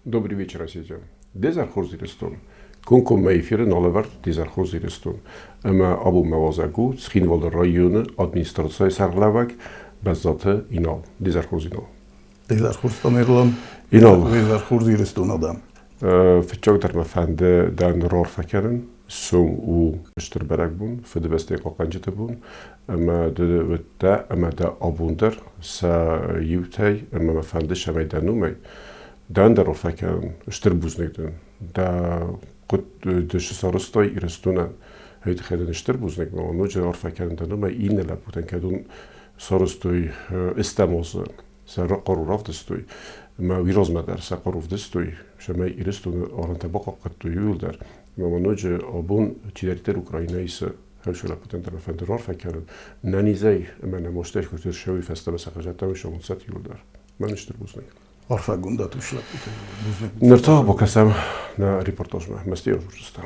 Добрый вечер, Россия. Дезархоз Ирестон. Конком мейфирен алевар дезархоз Ирестон. Эма абу мавазагу схинвал районы администрация сарлавак базаты инал. Дезархоз инал. Дезархоз тамерлан. Инал. Дезархоз Ирестон адам. فتشاك در مفنده دان رار فکرن سوم او اشتر برگ بون فده بسته قاقنجت بون اما ده آبوندر سا یوتی اما مفنده شمی دنومی دان در رار فکرن اشتر بوز نگدن دا قد دش سارستای ایرستونن هیت خیلی اشتر بوز نگدن و نوچه رار فکرن دنومی اینه لبودن که دون سارستای استماز سر قرار رفتستوی ما ویراز مدر سقروف دستوی شما ایرستون آرنت باقا قطعی یولدر ما نوچه آبون چیدریتر اوکرایناییس هشولا پوتن در مفندرار فکرن ننیزی من نماشتش کرده شوی فسته به سخجت تامی شما ست یولدر من اشتر بوزنگ آرفگون داد وشلا پوتن نرتا با کسم نه ریپورتاج مستی آجورستم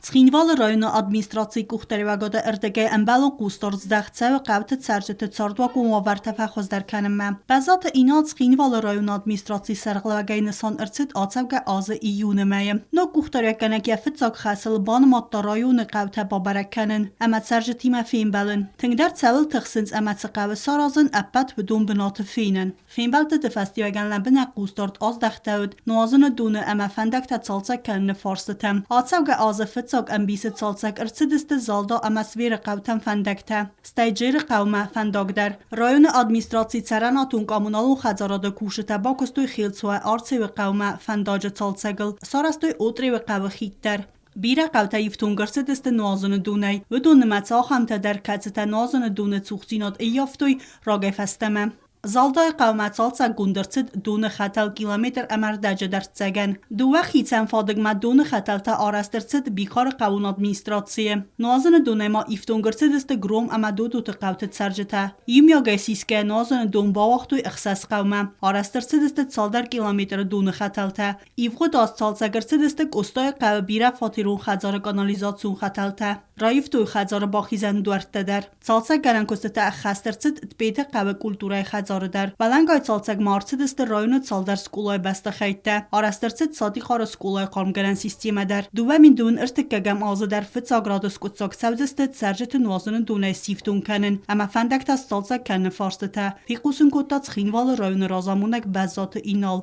Ցխինվալը ռայոնը ադմինիստրացիի կուխտերևագոդը ըրդեգե ըմբալոն կուստոր զդաղցավը կավթը ծարջետը ծորդուակ ու մովարտավա խոզդարքանմը։ Բազատը ինալ ցխինվալը ռայոնը ադմինիստրացիի սարղլավագայ նսան ըրցիտ ացավգա ազը իյունմայը։ Նո կուխտերյականակ եվծակ խասıl բանը մատտա ռայոնը կավթը բաբարականն, əmə ծարջետիմə ֆինբալն։ Թնգդար ծավıl թխսինց əməցı qavı sarazın əppət vüdun bınatı finin։ Ֆինբալտը դվաստիվագանլən բնա կուստորտ ազդաղտավուդ, նոազունը դունը əmə ֆəնդակտə ծալցակ կəlնը ֆորստըtəm։ Ացավգա ազը فتصاق أمبيسة صالساق ارتدست زالدا أمسوير قوتن فندكته ستيجير قومه فندقدر رايون ادمنستراتسي تراناتون قامونالون خزارادا كوشتا باكستوي خيلسوا آرتسي و قومه فنداج صالساقل سارستوي اوتري و قوه خيتر بیره قوتا یفتون گرسه دست نوازن دونه و دون متسا خمتا در کتستا نوازن دونه توختینات ایافتوی راگه فستمه. زالدای قومت سالسا گوندرسد دون خطل کیلومتر امر دجه درسگن. دو وقتی فادق ما دون خطل تا آرسترسد بیکار قوون ادمنستراتسیه. نوازن دونه ما ایفتون گرسه دست گروم اما دو تا قوتت سرجته. یم یا گیسیسکه نوازن دون با وقتوی اخصاص قومه. آرسترسد دست سالدر کیلومتر دون خطل تا. ایفخو داست سالسا گرسه دست گستای قو بیره فاتیرون خزار کانالیزاسیون خطل تا. رایفتوی خزار باخیزن دورت در. سالسا گرن کسته اخسترسد تبیت قو کلتورای خزار در بلنگای سالسگ مارسدست رایون سالدر سکولای بسته خیته آرسترسد سادی خار سکولای قارمگرن سیستیمه در دوامین دون ارتکگم آزه در فتساگرادس کتساگ سوزستد سرجت نوازن دونه سیفتون کنن اما فندکت از سالسگ کنن فارسته پیقوسون کتات خینوال رایون رازامونک بزات اینال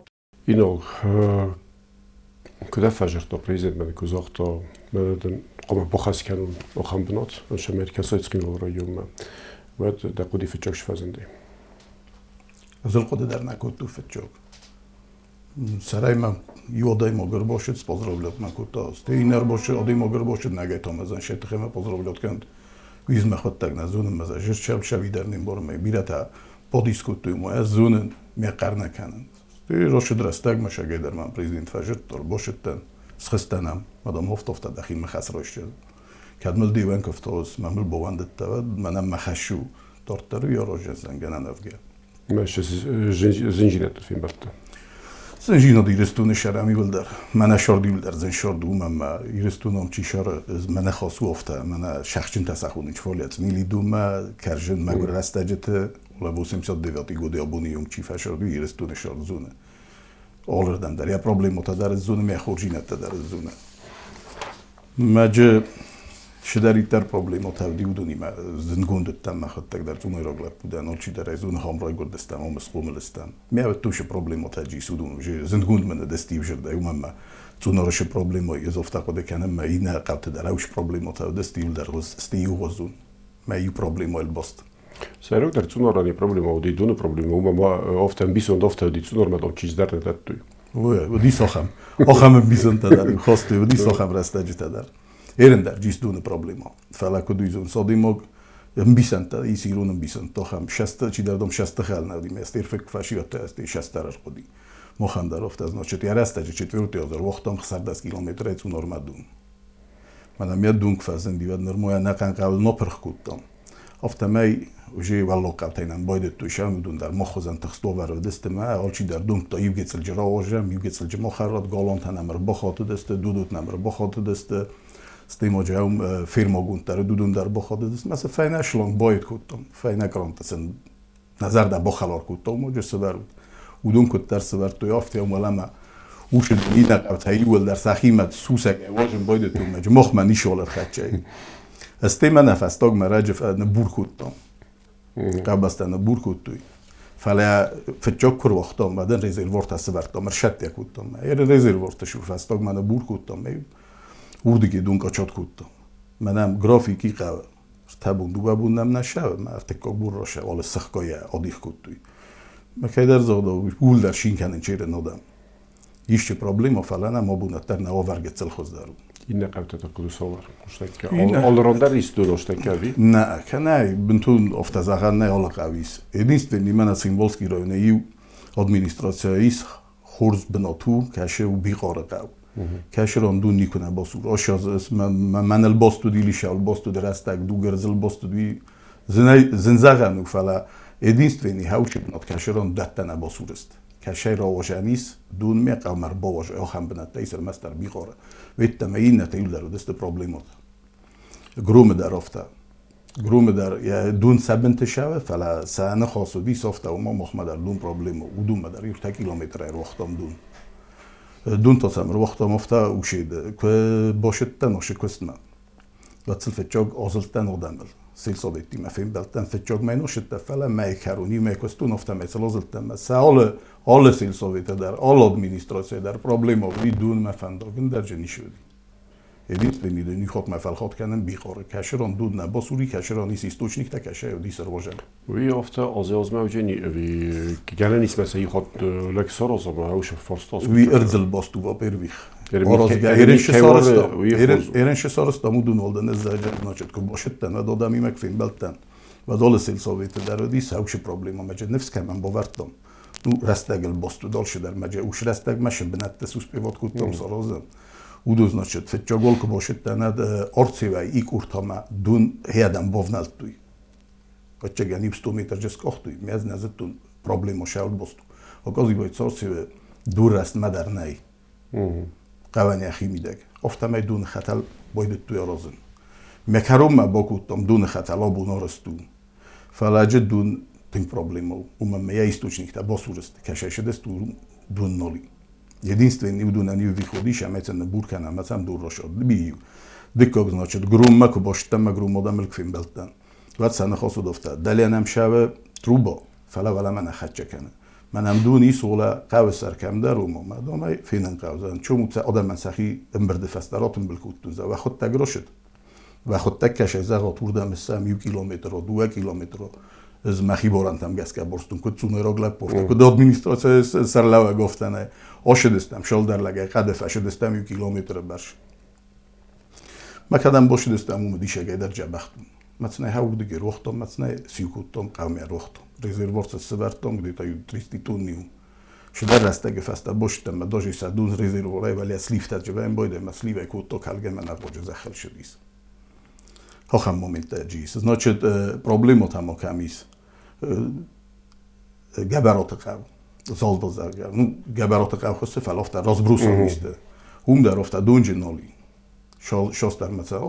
كده فجرت بريزيد من كوزاختا من قام بخاس كانوا وخام بنات اش امريكا سايتسكين الريوم بعد دقودي في تشوش فازندي زل قد در نکوتو فتچوک. سرای من یودای مگر باشد سپازرولت نکوتا است. اینر باشه آدی مگر باشد نگه تا مزن شت خیمه پازرولت کند. ویز مخواد تگ نزون مزن جر شب شبی در نیم بار می بیره تا پادیسکوتوی مو از زون میقر نکنن. تی راشد رستگ مشاگه در من پرزیدنت فجر دار باشد تن سخستنم مدام هفت داخل مخص راشد. کدمل دیوان کفتاز ممل بواندت تود منم مخشو دارتر یا راجع زنگنن افگر. ماشي زنجيرات في برتا زنجينا ديرستون شرامي ولدر من شاردي ولدر زن شاردو مما يرستونم چی شار من خاصو افته من شخصین تسخونی فعالیت میلی دوم کرجن مگر رستجت ولا بوسم صد دیوتی گودی ابونیوم چی فشاردو يرستون شارد زونه آلردن در یا پروبلم متدار زونه میخورجینت در زونه ماجه شدریتر پروبلم تودی بودیم زندگوندت تام مخاطر در زونه راگلاب بودن آلچی در از زونه هم رای گردستم و مسقوملستم میاد توش پروبلم تاجی سودون وجه زندگوند من دستی بجرده و من زونه رش پروبلم های اضافه قده کنم ما این قبض در اوش پروبلم تود دستی در روز استیو وزون ما یو پروبلم های الباست سعیک در زونه رانی پروبلم و دیدون پروبلم و ما افتم بیسوند افته دید زونه ما دام چیز در نداد توی و دی ساخم آخم بیسوند تدار خواسته و دی ساخم رستجی تدار Erender cisdune problema. Felako duizon sadimog bisenta isirunum bisenta ham şasta çiderdom şasta xalnavdim est erfek fashiyotta est şastarar qodi. Moxandar oft az noche tiarasta çetverut yazar vaqtam xsardas kilometre et normadum. منم یاد دونک فازن دیواد نرمویا نکن قبل نپرخ کودم. افتمای وجی والله قبطینم باید تویشم بدون در مخزن تخستو ور دست ما آلچی در دونک تا یوگیت سلجرا واجم یوگیت سلجما خرات گالان تنمر بخات دست دودوت نمر بخات دست استیم اجاهم فیرما گونتر دودون در بخات دست مثلا فینش لانگ باید کودم فینا کرانتسن نظر در بخلار کودم و جس برود ودون کود در سبر توی آفتی ولما وش دنیی نقبتایی ول در سخیمت سوسک واجم باید تو مج مخ من نیشالر خدچه استیم نفستاگ مراجف نبور کودم قبل است نبور کودتوی فعلا فتجاک کر وقتام بعدن رزروار تسبرتام مرشد یکودتام رزروار تشوف فستاگ من نبور کودتام وردی دون کچات کودتام منم گرافیکی قو تبون دو بودم نشود من ارتکاک بور راشه ولی سخکای عادیخ کودتوی مکیدر زاده وول در شین کنن چیره ندم هیچ پروبلم فعلا ما بونتر نوآورگت سلخوز دارم این نقطه تقول صور مشترک آلراندر است درسته کردی؟ نه کنای بنتون افتزاغن نه آل قویس единственный من سیمبولسکی رایونی ادمینستراسیاییس خورز بناتو کشه و بیقاره قو کشه راندون نیکنه باسور آشاز من الباستو دیلیش الباستو درستک دو گرزل باستو دی زنزاغن و فعلا единственный هاوش بنات کشه راند دتنه باسور است کشه را واجنیس دون می قمر باوج آخم بنات ایسر مستر بیقاره ویتم این نتیل در دست پروبلمات گروم در افته گروم در یا دون سبنت شوه فلا سانه خاص و دی سافته و ما مخمد در دون پروبلم و دون مدر یک کیلومتر ای وقتم دون تا سمر وقتم افته اوشید که باشد تنوش کستم و تل فتجاگ آزلتن آدمل سیل صابتی مفهوم بلتن فتجاگ مینوشد فلا میکرونی میکستون افته میسل آزلتن سال آل سیل صابت در آل ادمینستراسیون در پروبلم آوری دون مفنداگن در جنی شدی единственный день ход мефалхот کنن بیخوره کشران دود نه باسوری کشران نیست істочник تا کشه و دیسر واجن وی افته آزیاز موجنی وی گله نیست مثلا خود لکسر از ما هوش فرستاس وی ارزل باستو و پرویخ ایرنش سارست مودون ولدن زجاج نچت که باشد تن و دادمی مکفین بلتن و دال سیل سویت در دیس هوش پروبلم مجد نفس کمن باورتم نو رستگل باستو دالش در مجد اوش رستگ مشه بنت تسوس پیوت کودتم سارازم Udo значит фетчаголка бошит танад орцева ик уртама дун хеадам бовналтуй. Отчега нип 100 метр жес кохтуй, мез назетун проблема шаул босту. Оказывай цорцеве дураст мадарнай. Qavani ximidag. Офтамай дун хатал бойдут туй розен. Мекаром бокутам дун хатал абунорасту. Фалаҗе дун тин проблема. Уммя источник та босурест. Кашашедест дун ноли. Единственный удунан ю виходиш амецен буркана мацам дур рошод бию дикок значит грумма ко боштам грум одам лкфин белтан ват сана хосуд офта далянам шаве трубо фала вала мана хачкана منم دونی سولا قو سرکم در و مادام فینن قوزن چون مت آدم من سخی امبرد فستراتم بالکوت و خود تگرشد و خود تکش از قطوردم سم 1 کیلومتر و 2 کیلومتر از مخی بارندم گس که برستون که چون راگلب پفته که ادمینستراسیون سرلاو گفتنه آشدستم شال در لگه قدف آشدستم 1 کیلومتر برش مکدم باشدستم اومدیشه که در جبختم مثلا هاود دیگه روختم مثلا سیوکوتم قومی روختم رزروارس سبرتم گدی تا 300 تونیو شده رستگی فسته باشتم و داشتی سدون رزرواره ولی اسلیف تجربه این باید مسلیف کوتو کلگه من نباشه زخل شدیس هاخم مومنت جیس значит проблемот هم کمیس گبرات قو زالدا زرگر نو گبرات قو خسته فلافت رازبروس نیسته هم در افته دونج نالی شاستر مثلا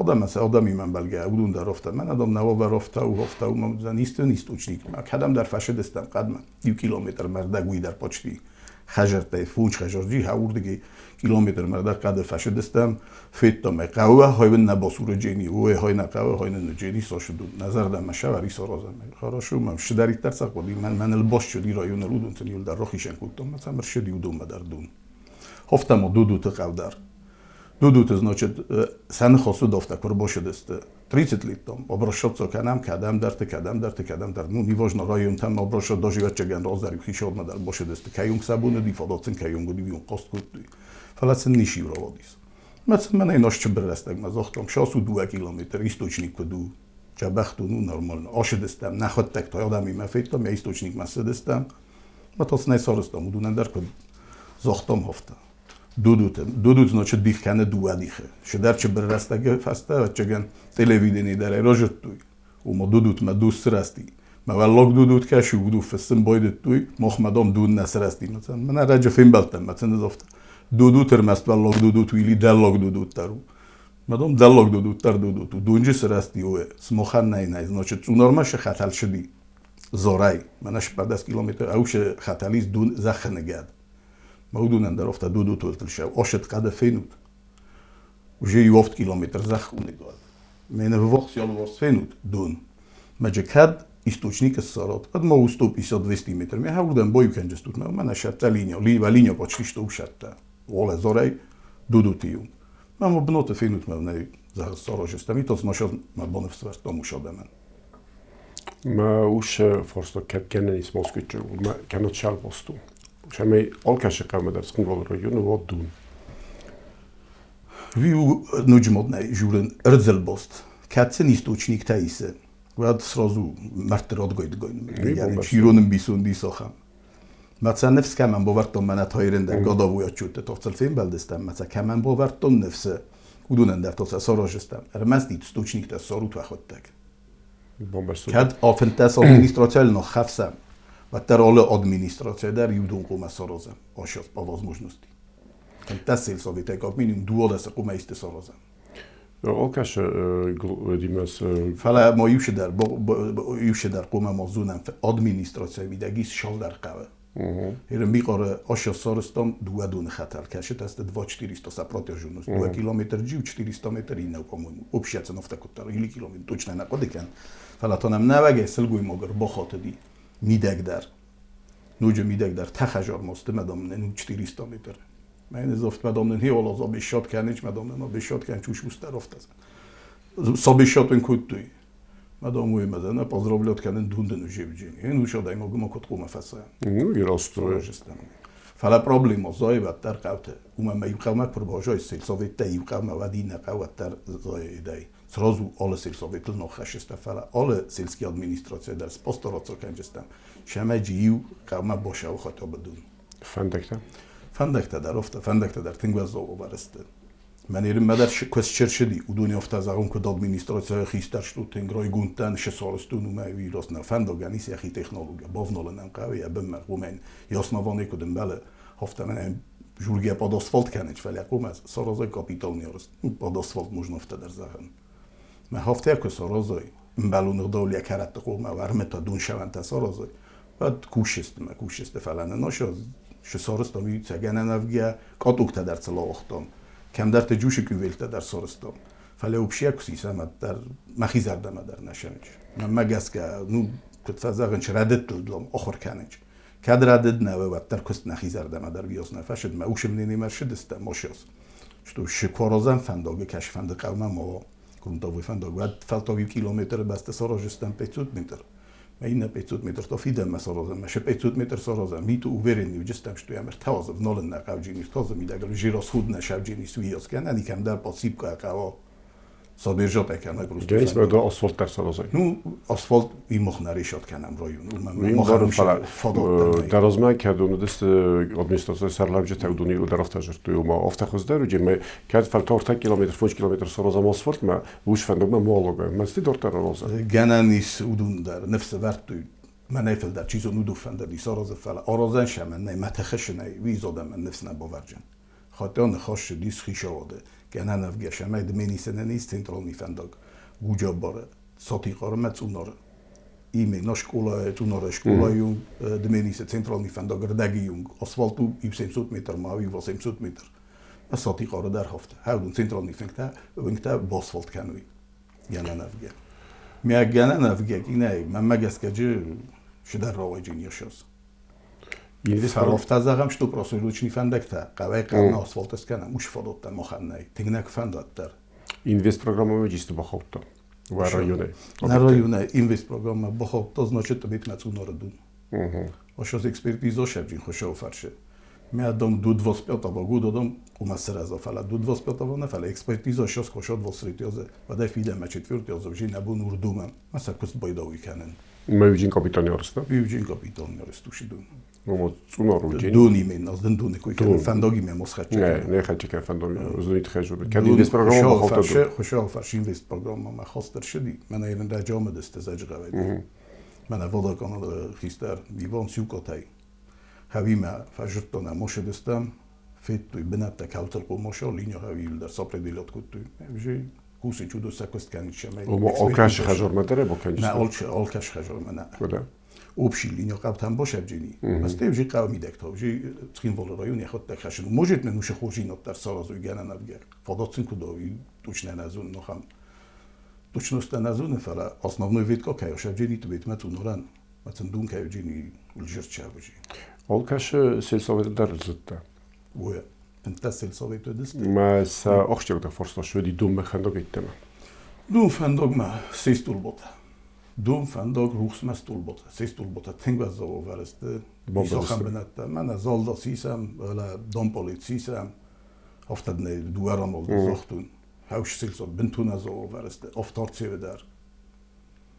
آدمی من بلگه اودون در افته من آدم نوا بر افته و افته و من نیست اوچنیک من کدام در فشه دستم قدم 2 کیلومتر مردگوی در پاچتی خجرته فونچ خجرجی هاور دیگه کیلومتر مرد قد فشه دستم فیتم قهوه های نباسور جنی و های نقهوه های نجنی ساشدون نظر دم مشوری سرازم خراشو من شداری ترسق بودی من الباش شدی رایون رودون تنیل در راخیشن کودم مثلا مرشدی و دوم در دون هفتم دو قودر دو значит سن خاصو دافته کر باشه دسته 30 لیتم обращаться کنم کدام در ну неважно район там обращаться доживать чеген роздари хишод мадар باشه десте каюм сабуне дифадатин каюм годи вион кост кутти фалацин ниши роводис مثلا من ایناش چه برستم مزاختم شاسو 2 کیلومتر источник کدو جبختو ну нормально آشه دستم نخواد تک تا یادم میفیتم یا источник مسه دستم و تاس نه سارستم ودونن در کد زاختم هفته Dudut значит дихкане дуадихе. Шедарче беррастаге фаста чеген телевидение дарай рожуттуй. Умо дудут ма дусрасти. Ма валлог дудут кашу буду фсым бойдуттуй. Мохмадом дуд насрасти. Мана раджа фим балтам мацен зофта. Дудутер маст валлог дудут вили даллог дудут тару. Мадом даллог дудут тар дудут. Дунжи срасти уе. Смохан най значит унормаше хатал шди. Зорай. Манаш 50 километр ауше хаталис дун захнегад. Маудунан дарофта дудут ултылша. Ошет када фенут. Уже юфт километр захунегад. Мене ввох ворс фенут дун. Маджекад источник сарот. Ад ма 150-200 метр. Ме хаурдан бою кенжес тут. Мана шатта линия почти что ушатта. Оле зорай дудутиум. Мамо бноте фенут мевне за сорожестам. И то смашал ма бонев свертом ушадемен. ما وش فرصة كان اسمه سكتشر وما كانت شال بوستو شامي أول كاش قام درس كن والرجون وودون Виу нуджмодна журен рдзелбост. Катсен источник таисе. Вад сразу мартер одгойдгойн. Yani чиронен бисун дисохам. مثلا نفس كمان باورتون من تایرن در گاداوی اچوته توصل فیلم بلدستم مثلا کمان باورتون نفس ودونن در توصل ساراجستم ارمز دید استوچنیک در ساروت و خودتک کد آفنتس administrațijalno no خفسم و در آل administrație در یودون قوم سارازم آشاس باواز možnosti ten tessél szavitek a minimum duodesz قوم است سارازم Olkás dimas فلا ما یوشه در قوم مازونم administrație videgis شال در قوه Jer mi gore ošao sorostom duadun hatal, kaže da ste 2-400 sa protežunost, 2 km dživ, 400 metri i ne upomojmu. Opšća se nofta kotar, ili kilometr, točno je nakodikan. Fala to nam nevege selguj mogar bohate di midegdar. Nuđe midegdar, tahažar moste medomne, nu 400 metri. Mene zoft medomne, hi olo zobi šot kanič, medomne, no bi šot kanič už ustarofta. Sobi šotun kutuj. Madame Madana, pozdravljot kanen dunden u živđenju. En ušadaj mogu kod kuma fasa. No i rostuje. Fala problemo zoj vattar qavte. Uma ma yqawmak probojoj sil sovete yqawma vadina qawattar zoj idej. Srazu ale sil sovetl no khashesta fala ale silski administracija dar postoroco kanjestam. Shamaji yu qawma bosha u khata badun. Fandakta darofta fandakta dar tingwazo obareste. من ایرم مدر کوشش شدی و دنیا افتازم که administracja خیسترشتو تنگرای گونتن شسارستون و میوی راست نفند دانیسی اخی تکنولوژی بافنال نمکاوی ابم رومن یاسنوانی کدوم بله هفته من جورگی پاد آسفالت کنیش ولی اقوم از سرازای کاپیتال نیارست پاد آسفالت مجن افته در زخم من هفته که سرازای بالون دولی کرد قوم و ارمتا دون شوند سرازای بعد کوشست فلان نشد شسارستامی تگن نفگه کاتوکت در سلاختم کم در تجوش کویلت در سرستان فله اوبشیا کسیسم در مخیزر دم در نشانج من مگس که نو کت فزاقن شردت دلم آخر کنج کد ردد نه و در کست نخیزر دم در بیاس نفشد ما اوشم نینی مرشد است ماشیاس شتو شکارازم فنداگه کش فند قوم ما گرونداوی فنداگ و فلتاوی کیلومتر بسته سراجستم 500 متر ما این 500 متر تا فیدم مسارازم مشه 500 متر سارازم می تو اوورنی و جستم شتوی امر تازه نال نقاوجینی تازه میداگل جیراس خود نشوجینی سویاس کن انی کم در پاسیب که اقوا صابرجات اکنای بروز جنس بده آسفالت در سرازای نو آسفالت این مخنری شد کنم رایون این بارم فلا در از من که دونه دست administracja سرلابجه تودونی و در افتاجر توی ما افتخوز در و جمع که فلتور 10 کیلومتر 5 کیلومتر سرازم آسفالت ما وش فندق ما مالوگه من ستی دور در رازه گنانیس اودون در نفس ورد توی من ایفل در چیزو نودو فندق دی سراز فلا آرازن شمن نه متخش نه وی زادم من نفس نباورجن خاطران خاش دیس خیشاواده گنان افگشم اید منیسن نیست centralni fendag gúgyabbar szatikar mecunor ime na škola tunore školajung de menise centralni fendag redagiung asfaltu 700 meter ma 700 meter a szatikar der hafte haudun centralni fengta basfalt kanui genen afge mi genen afge inay men megeszkedje شدر راوجین یاشاس فرافتازم شتو پروسیلوچنی فندکتا قوی قرن آسفالت اسکنم مش فادوتن مخنی تگنک فنداتر Инвест программа чисто бахопта в районе. На районе инвест программа бахопта значит то бит мецу нарадун. Ошос экспертиза шевжин хошо фарше. Ми адам ду 25 авгу додам умасера за фала ду 25 авгу фала экспертиза шос хошо 23 ва да фиде ма 4 озовжи набун урдумам. Маса кус бойдови канен. Meujin kapitaniarsta. Eugene kapitan aresztusidun. No cunoru dzień. Duni min, az den duni, koji fandogi me moschacek. Nie chęci که فندامی روزی تخیل که این دست برنامه ما خواهد خوشحال فرشین دست برنامه ما خواستر شدی. من ایران در جامعه دست زج قوید. من ودا کانال خیستر دیوان سیوکاتای. هاوی ما فجرتونه ماشه دستم. فیتوی بنات کاوتر کو ماشه لینیا هاوی در سپر دیلات کتوی. بچه کوسی چودو سکست کنید شما. ما آلکش خجار مداره با کنید. نه آلکش خجار من نه. общий линия قبطان باشه بجنی. مثلا وجی قوم میدک تا وجی تخین ولی رایونی خود دکشن. موجود منوش خوشی نت در سالازوی گناه نبگر. فداتن کدایی توش ننازون نخم. توش نست ننازون فلا основной вид как я шабжени то бит мат уноран. مثلا دون که وجینی ولجرت چه بجی. آلکش سلسله در زده. ویا. انت سلسله تو دست. ما س آخشیک در فرصت شدی دوم بخندو گیتم. دوم فندق ما سیستول بود. دوم فندق روز مستول بود. سیستول بود. تنگ از او ورسته. میساخم بنده. من از آلدا سیسم. ولی دام پلیت سیسم. افتاد نه دوارم ول زختون. هاوش سیلسال بنتون از او ورسته. افتاد چه در.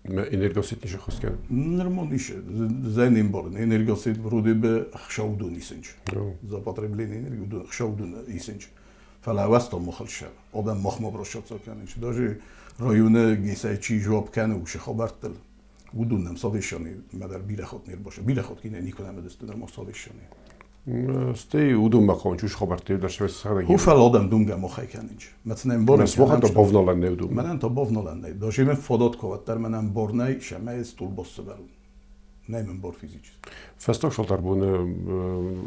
ما انرژیت نیشه خواست کرد. نرمال نیشه. زنیم بارن. انرژیت ورودی به خشاودون نیستنج. زپاتربلین انرژی خشاودون نیستنج. فلا واسطه مخالشه. آدم مخمر براشت ساکنش. داشتی رایون گیسای چی جواب کنه وش خبرتل. ودونم صادشانی مدار بیره خود نیر باشه. بیره خود کی نیکنم دست در مصادشانی. ستی ودوم مکان چوش خبرتی در شوی سخته. هو فل آدم دونگه مخای کنیج. مثلا این بار. مسموح تا بافنالن نیودوم. من تا بافنالن نی. داشتی من فدات کوات در منم بارنای شما استول باست برون. نه من بار فیزیک. فستاک شل در بون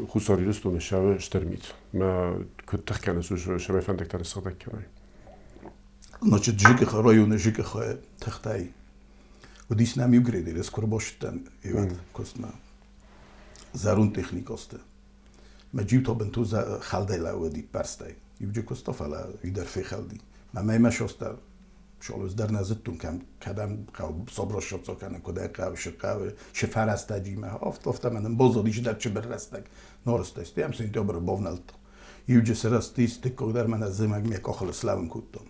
خساری رستون شوا شترمیت. ما کد تخکنه سوش شما فندک تر سخته کنه. Значит, ЖКХ, районы ЖКХ тахтай. Удис нам югредили, скоро бошитан, Иван Костма. Зарун техникосте. Маджиб то бенту за халдайла уди парстай. Юбджи Костафала, видар фи халди. Ма майма шостар. شالوز در نزدتون کدام صبر شد ساکنه کدای قاب شقاو شفر است جیمه افت منم بازدیش در چه برستگ نارستاستی هم سنتیا بر بافنالت یوجه سرستیست کودر من از زمگ میکاخل سلاون کودم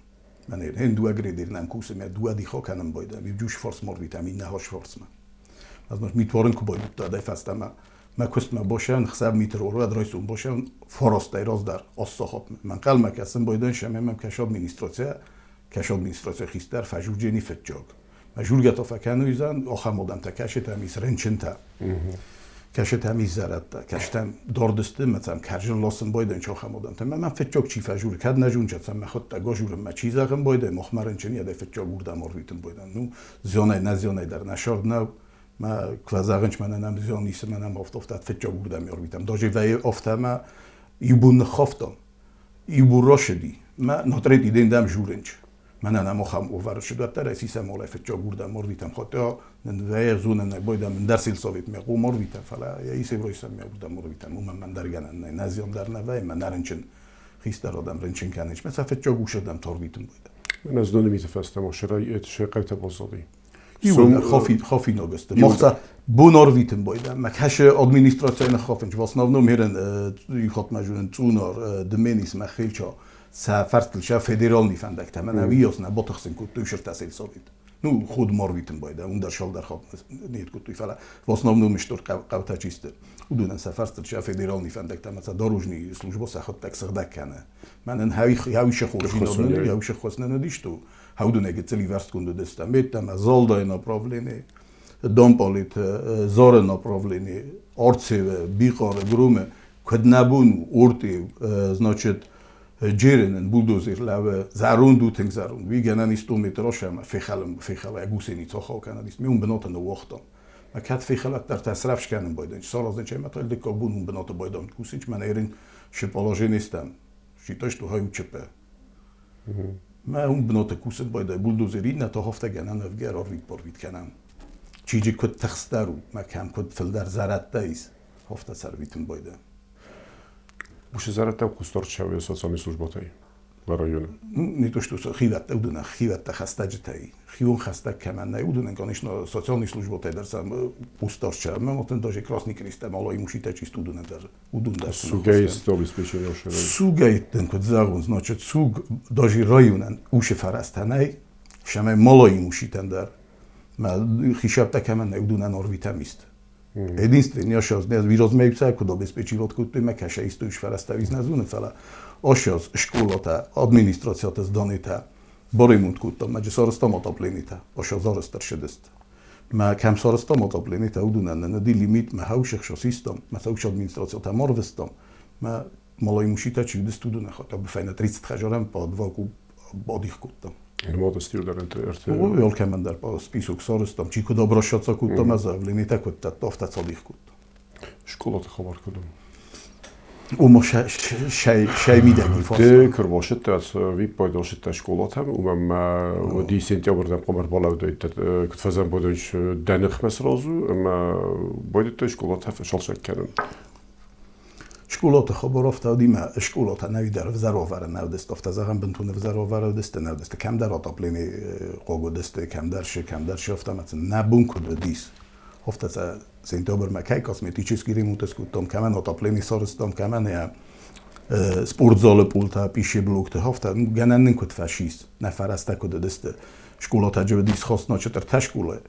من این دو اگریدیر نم کوسه می دو دیخا کنم بایدم یوجوش فرس مور ویتامین نهاش فرس من از مش میتوارن کو باید داده فست ما کست ما باشن حساب میتر اورو ادرایسون باشن فراستای راز در آسخاب من قلم کسم بایدن شمه من کشاب مینیستراتسیا کشاب مینیستراتسیا خیستر فجور جنی فتجاگ مجور گتا فکنو ایزن آخر مودم تا کشه تمیز رنچن تا کشه تمیز زرد تا کشتم داردسته مثلا کرجن لاسن بایدن چه آخر مودم تا من فتجاگ چی فجور کد نجون چتم من خود تا گاجورم ما چیز اخم بایدن مخمرن چنی اده فتجاگ بردم آرویتن بایدن نو زیانه نزیانه در نشارد نو ما کوازاغنچ منم زیان نیست منم افتاد فتجاگ بردم آرویتم داجی وی افتاد ما یبون خفتم یبون راشدی ما نطرت ایدن دم جورنچ من نمو خم اوور شده تا رئیسم مال فتجاگ بردم آرویتم خاطر نوای زون نبایدم من درس ساویت میگم آرویتم فلا یا ایسی رویسم میگم آرویتم من درگان نه نزیان در نوای من نرنچن خیستر آدم رنچن کنیش مثلا فتجاگ شدم تارویتم بایدم من از دنیا میتفستم و شرایط شقایت بازاری یون خافی نگسته مخصوصا بونار ویتم بایدم مکش ادمینستراسیون خافنج واسناونو میرن یخات مجون تونار دمینیس مخیلچا سفرتلش فدرال نیفندک تمن اویاس نه باتخسن کود توی شرط تسهیل ساوید نو خود مار ویتم بایدم اون در شال در خواب نیت کود توی فلا واسناونو مشتور قوتا چیسته و دونن سفرتلش فدرال نیفندک تمن مثلا داروجنی سلوجبا سخت تکسردک کنه من هاویش خورشی نادونه هاویش خواست ندیشتو هودونه که цели верст kundu destam betam zalda je направление домполит зоре направление орцеве биқоре груме коднабун орти значит джеренен булдозер лаве зарун дутинг зарун вигенан 100 метр шама фихала гусени цохо канадис ми un benota no вахтам ма кат фихала در تصرف شکنم بایدن سال از چه متل دکابون un benota بایدن کوسیچ من ایرین ش положенистам شیتاش تو های چپه ما اون بنات کوسد باید بولدوزری نه تا هفته گنن نفگر آروید باروید کنم چیزی کد تخسترو ما کم کد فل در زرد دایز هفته سرویتون باید بوش زرد تا کوستار چاوی سوسیالی سوژباتای برایون نیتوش تو خیوت اودن خیوت تخسته جتایی خیون خسته کمان نه اودن کانش نه سوسیالی سوژباتای درسم پوستار چاو من متن داشت کراسنی کریستم آلای موشیت چیست اودن در اودن در سوگای استابلیسپیشن یاشونه سوگای تن کد زاغون значит سوگ داشت رایونن اوش فرستنای شما مالای موشیتن در хишапта кама неудуна норвитамист. Единствениот што не вирозмејца ако обезпечилот куто има каша исто ушфараставиз на зунефала. Ошос школата, администрацијата здонита, боримут куто, меѓу соростом отоплените, ошо зоростар шедест. Ма кам соростом отоплените удуна на ди лимит ма хаушах шо систем, ма сауш администрацијата морвестом, ма мало имушита чи дес удуна хата бефајна 30 хажорам по двоку бодих куто. Мода стилдерен те. Ол кемендер по список соростом, чико добро шоца куто ма заявлените куто тофта цодих куто. Школата хабар кудум. Умо шай мидени фос. Те кырбошет аз ви пойдошет школатам умам ди сентябрдан qomar bala döйт кытфазан бодоч даных месразу ама бодит школата шалшак кенен. Школата хабарофта дима школата навидер взаровара навдестофта заган бентуне взаровара десте навдесте кам дар отоплени qogу десте кам дарши автомат набунку дис. Офта сентябр макай косметически ремонт скутом камен отоплени сорстом камен я спортзал пулта пише блок те хофта гененен кут фашист нафараста код десте школата ҷавдис хосна чатар ташкуле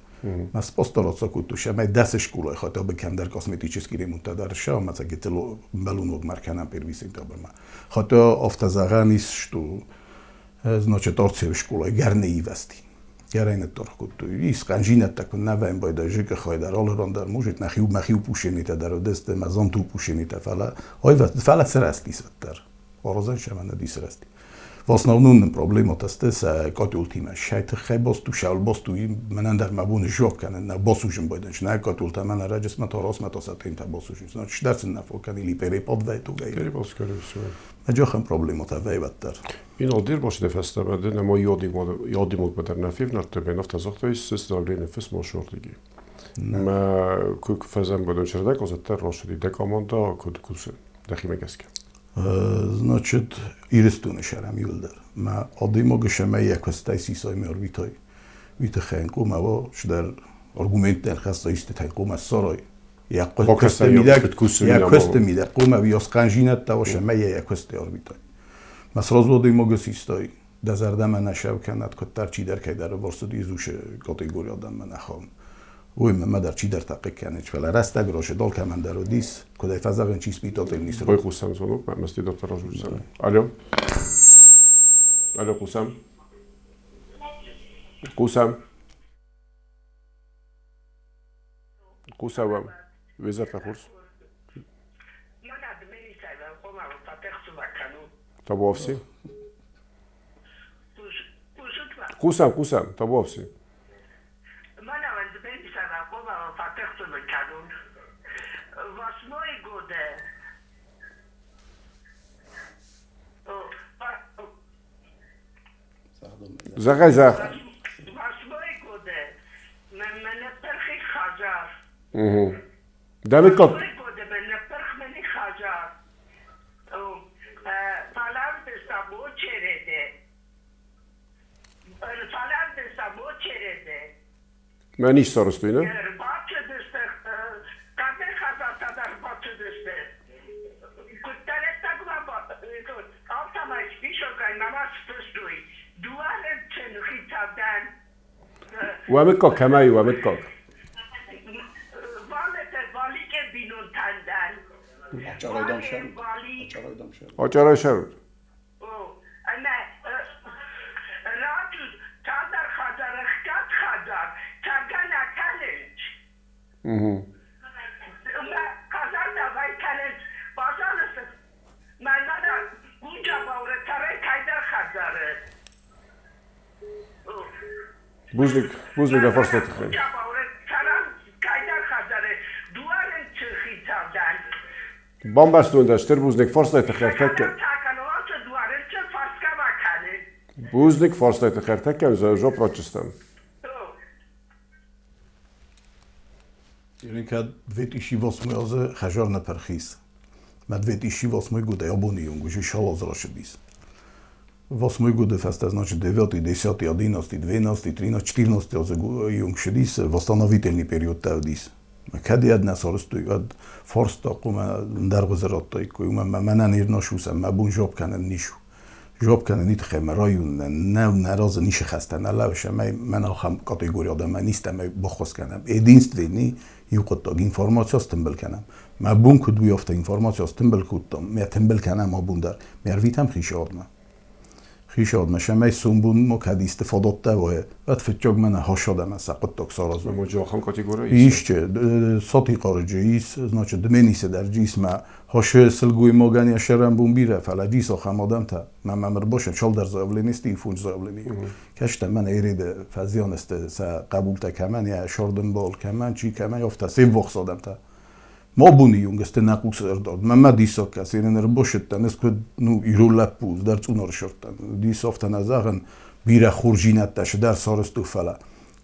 мас постароца куту шамай дас школе хата бе кам дар косметически ремонт дар шам маса гетело балуног маркана перви сентябр ма хата офтазаганис шту значит орцев школе гарне ивасти Ярайна торхкуту и сканжинат так навем бойда жика хойдар олрондар мужит махиу пушените дар десте мазонту пушените фала фала срасти сваттар орозан шамана дисрасти в основном проблемот асте са кот ултима шайт хебосту шалбосту менандар мабун жокан на босужен бойденч на кот ултама раджес моторос мотосатин та босужен значит дарсен на фокан или перепод вето га Перепод скорее всего. Аჯოხან პრობლემოთა ვეივატარ. Inoldir bosh defesta bade nemo jodimot beter nafif narte benofta zochtois sesdagline fes moshortigi. Ma kuk fazan bodon чердак озаттар рошди декомонда кудкусе дахимегаска. Значит, ирестуне шарам юлдар. Ма одимо гшеме якостай сисой морвитой. Вите хенку маво шдар аргументен хаста истетай кума сорой. Якосте мида кума виосканжинат тавоше ме якосте орбитой. Ма сразу одимо гсистой. Да зардама нашав канат коттар чи дар кайдар борсуд изуше категория адам манахом. Ой, ма дар чи дар тақи канеч вала раста гроше дол камандар одис, кодай фазаган чи спитот ел нисро. Бой хусам звонок, масти доктор Ажузан. Алло. Алло, хусам. Хусам. Хусам. Везерта хурс. Табовси. Хусам, табовси. Загай зах. Давид кот. Мен иш соростуйна. وامتكوك كماي وامتكوك. Açaray şer. Buzlik da forsat. Bombast und der Buzlik forsat xertek. Buzlik forsat xertek zo pročestam. Иринка 2008 хажар на пархис. Ма 2008 года обони юнгу шало зрошедис. 8 года фаста значи 9, 10, 11, 12, 13, 14 юнг шедис восстановителни период тавдис. Кади адна сорстуй ад форста кума даргозраттой кума манан ирношуса ма бун жоп канен нишу. جواب کنه نیت خیمه رایون نه نراز نیش خسته نه لوشه من آخام کاتگوری آدم من نیستم بخواست کنم ایدینست وینی یو قطع اینفورماسیون تنبل کنم ما بون کد بیافته اینفورماسیون تنبل کدام می تنبل کنم ما بوندر میرویتم خیش آدم خیش آدم شما سومبون مکدی استفاده داره بعد فکر من هاشادم از قطع ساراز مجاخم کاتگوری ایش چه ساتی خارجی ایست значит دمنیسه در جسم هاش سلگوی ماگانی شرم بون بیره فعلا جیس آخام آدم تا من ممر باشم شال در زابلی نیستی فونج زابلی کشت من ایرید فزیان است س قبول تا کمان یا شاردن بال کمان چی کمان یافت سی وقت آدم تا ما بونی یونگ است نقوس ارداد من دیسا کسی نر باشد تنس که نو ایرول پوز در چونار شرطن دیس افت نزاعن بیره خورجینت داشت در سارستو فعلا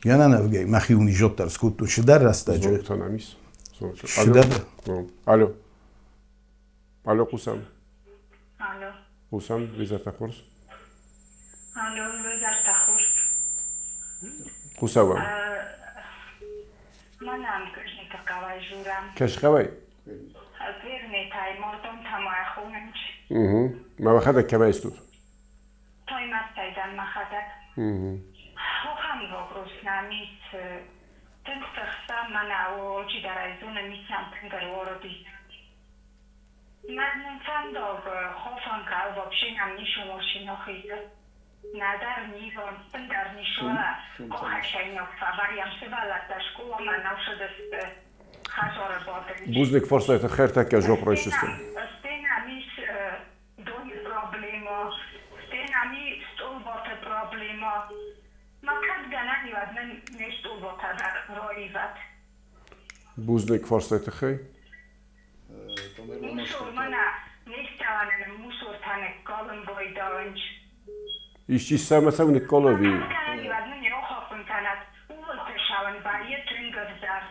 یا نه نفگی مخیونی جات در سکوت شدر رسته زور تنامیس شدر الو الو قسم الو قسم وزارت خورس الو وزارت خورس قسم منم کشنی تقوی جورم کش خوی پیرنی تای مردم تمای خوننج ما بخدا کبا استود تای مستیدن مخدک هم وگروس نمیت تنستخصا من او جی در ایزون میتیم تنگر وردی من نتنداغ خوفان که او بابشین هم نیشو ماشین خیده ندر نیوان تنگر نیشوه قوحشین اکتا وریم سوالت داشکو و من نوشدست خجار بادن بوزنك فرصة خير تكا جوب روشستن استينا ميش دوني بروبليما استينا مي ستول بوت بروبليما ما كاد جاناني واد من نشتول بوت در رويفات بوزنك فرصة خير موسور منا نشتوانن موسور تانك قالن بويدانج إيشي سامة سامة كولوفي جاناني واد من يوخوفن تانت اول تشاون بايه تنگر در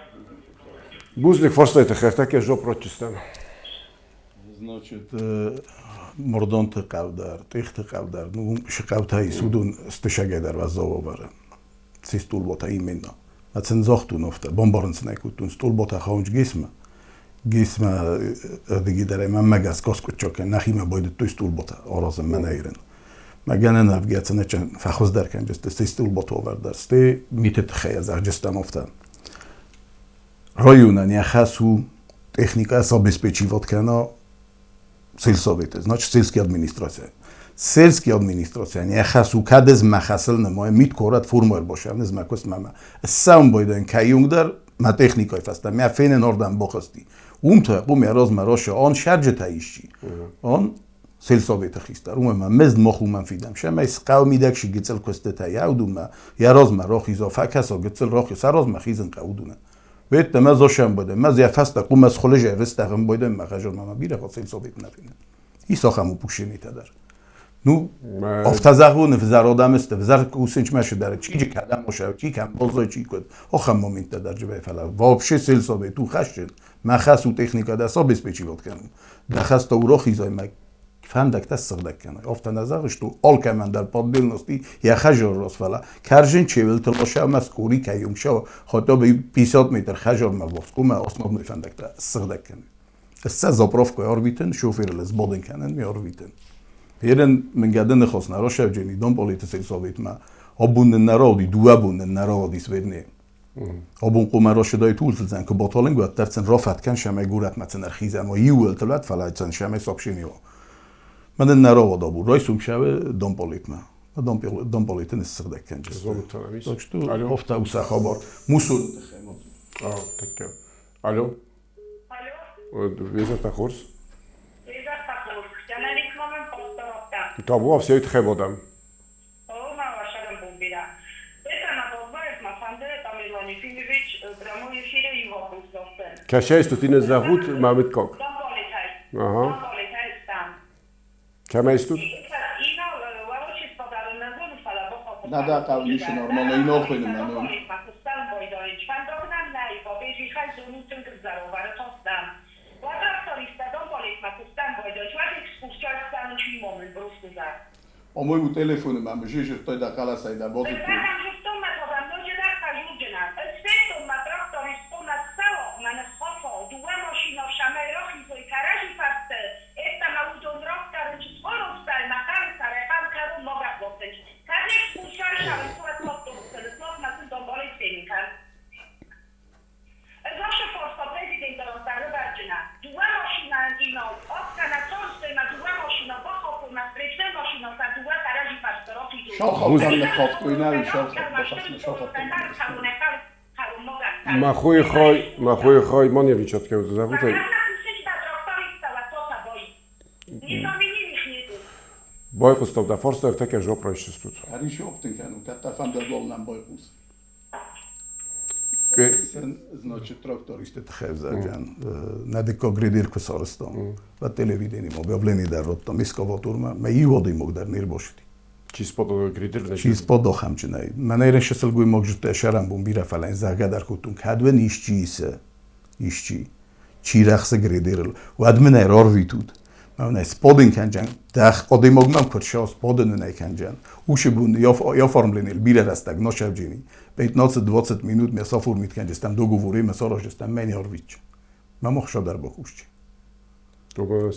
بوزنك فرصة خير تكا جوب روشستن значит مردان تقودر تخت قودر نو شقوتای سودون استشگه در وزاو بره سیستول باتا ایمینا مثلا زاختون افته بمبارنس نکوتون ستول باتا خانج گیسم دیگه داره من مگس کاس کچاکه نخیم باید تو ستول باتا آرازم من ایرن مگن نفگیت نچن فخوز در کن جسته سیستول باتا آورده سته میتت خیلی از جستم افتن رایونن یا خاصو техника са обезпечиват кана сельсовете, значи селски администрација. Селски администрација не хасу кадез махасел не мој мит корат формуер боше, не знам кој мама. Сам бојден кајунгдар ма техника фаста, ме фенен ордан бохасти. Умта قوم راز مراشه آن شرج تایشی آن سلسویت خیستر ما مزد مخو من فیدم شما اس قومی دکشی گیتل کوسته تا یادوم یا راز مراخ اضافه کسا گیتل راخی سراز مخیزن قودونه ویت ما زاشم بوده ما زیاد فست قوم از خلج رستم بوده مخجر ما بیره خاص سلسویت نفینه ای ساخمو پوشی میتدر نو افتزاغون فزار آدم است فزار کوسنج ماشه داره چی کدام باشه چی کم بازای چی کد آخم مومنت در جبه فلا وابشه سلسویت تو خشن ما خاص و تکنیکا دست بسپیچیوت کنم دخست او خیزای ما فهمدک دست سردک کنه افت نزاغش تو آل که من در پادل نستی یا خجار راست فلا کرجن چیول تلاشه مسکوری که یومشه خاطر به 500 متر خجار مواس کوم اسناد میفهمدک دست سردک کنه است زاپروف که آرویتن شوفر لز بادن کنن می آرویتن پیرن من گردن نخواست نراشه جنی دام پلیت سیساویت ما آبوندن نرادی دو آبوندن نرادی سویرنی آبون قمرا شدای طول زن که باطالن گوید درسن رافت کن شمه گورت متن ارخیز اما یول تلت فلاجن شمه سابشینیو من نرا ودا بود رایسوم شب دامپالیت ما دامپالیت نستخدک کن جست داشت تو افت او سخابار موسول تکه الو ویزا تخورس ویزا تخورس جنانی کامن پاستافتم تابو افسیایت خیلی بودم ما واشرم بومبیرا Filmović bramuje chwilę i wokół zostań. Kasia jest tutaj na zachód, mamy kok. Aha. Kama jest tu? Nada kalmış normal oyun okuyun ben onu. O mój telefon mam, że to da kala sajda bozu. پرسش کار یک پوشال شاید صورت مطلوب سلسلات مثل دنبال سیمی کرد از آشه فرصا پرزیدنت داره برجنه دوه ماشینا اینا آفکنه تانسته ما دوه ماشینا با خواب و مسرفته ماشینا سر دوه قرجی پرسترافی دو شال خواب نخواب کوینه شال خواب بخواست شال خواب ما خوی خواهی ما نیریچات که بود زبون تایی بای قصد در فارس در تک جواب رایش استود هریشی opten کنم که تفهم در بالنم بای قوس Sen znači traktoriste Tchevzajan, nadiko gridir ksarstan va televidenimo objavljeni dar rotam iskavatorma, me i vodi mog dar nirboshti. چیز پاد گریدر نشد چیز پاد داخم چنای. من ایران شسل گوی مگ جت شرم بوم بیره فلان زاگه در کتون کدوه نیشچیسه نیشچی چی رخص گریدرل و ادمن ایرار ویتود. من اسپادین کنجان داخ آدی مگ نم کرشاس پادن نی کنجان. اوش بون یا فرملنیل بیره رستگ نشاب جینی. 15-20 minut mesafur mitkenđestem dogovorima saražestem meni arvić. Ma mohša dar bokušći.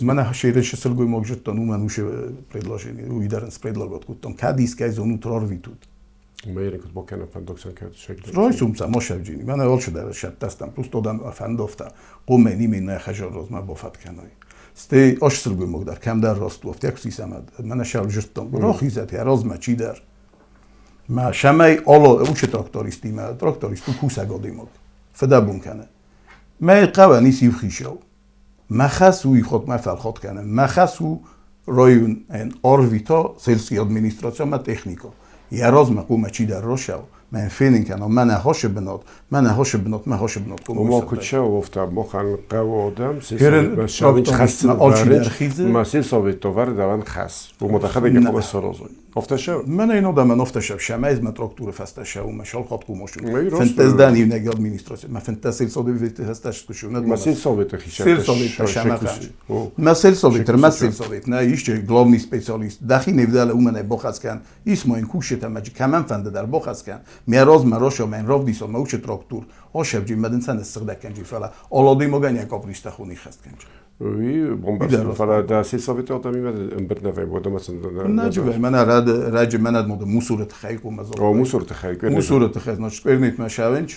Mene šeire šesel goj mog žetan uman uše predlaženi, u idaren spredlagot kutom. Kad iskaj za unutr arvitud. Ma jeren kod bokena fendoksan kad šekli. Rajsumsa mošev džini. Mene olše dar šettastem. Plus todam fendofta. Qomeni min ne xajar roz ma bofat kenaj. Ste ašsel goj mog dar kam dar rastu aft jak si samad. Mene šel žetan. Rahizet ya razma či dar. ما شمای آلا اوچه تراکتوریستی ما تراکتوریستو کوسه گادی مود فدا بون کنه ما قوانی سیو خیشاو ما خاصوی خود ما فلخات کنه ما خاصو رایون ان آرویتا سلسی ادمینستراسیون ما تکنیکا یه راز ما قوم چی در روشاو من فینین کنه من هاش بنات ما هاش بنات ما کچه وفته ما خان قو آدم سیل شاوینچ خاص ما سیل ثابت توار دوان خاص و متخده که قوم سرازوی افتشه من اینو دام افتشه شمایز ما تراکتور فستشه و مشال خاط قومشون فنتز دانی نگی ادمینستراسیون ما فنتز سیل ثابت هستش توشون ما سیل ثابت خیشه سیل ثابت شماقه ما سیل ثابت نه ایش گلاونی سپیشالیست داخی نبدال اومنه بخاز کن اسم این کوشه تماجی کمان فنده در بخاز کن میراز مراشو من راو دیسو ما اوچ تراکتور آشب جی مدن سن استقدا کنجی فلا اولادی مگانی کاپریست خونی خست کنج وی بومباست فلا دا سیل ثابت آدمی مد برنامه بود مثلا نجوه من راد مند مود موسورت خیق و مزار موسورت خیق ناش کرنیت مشاونج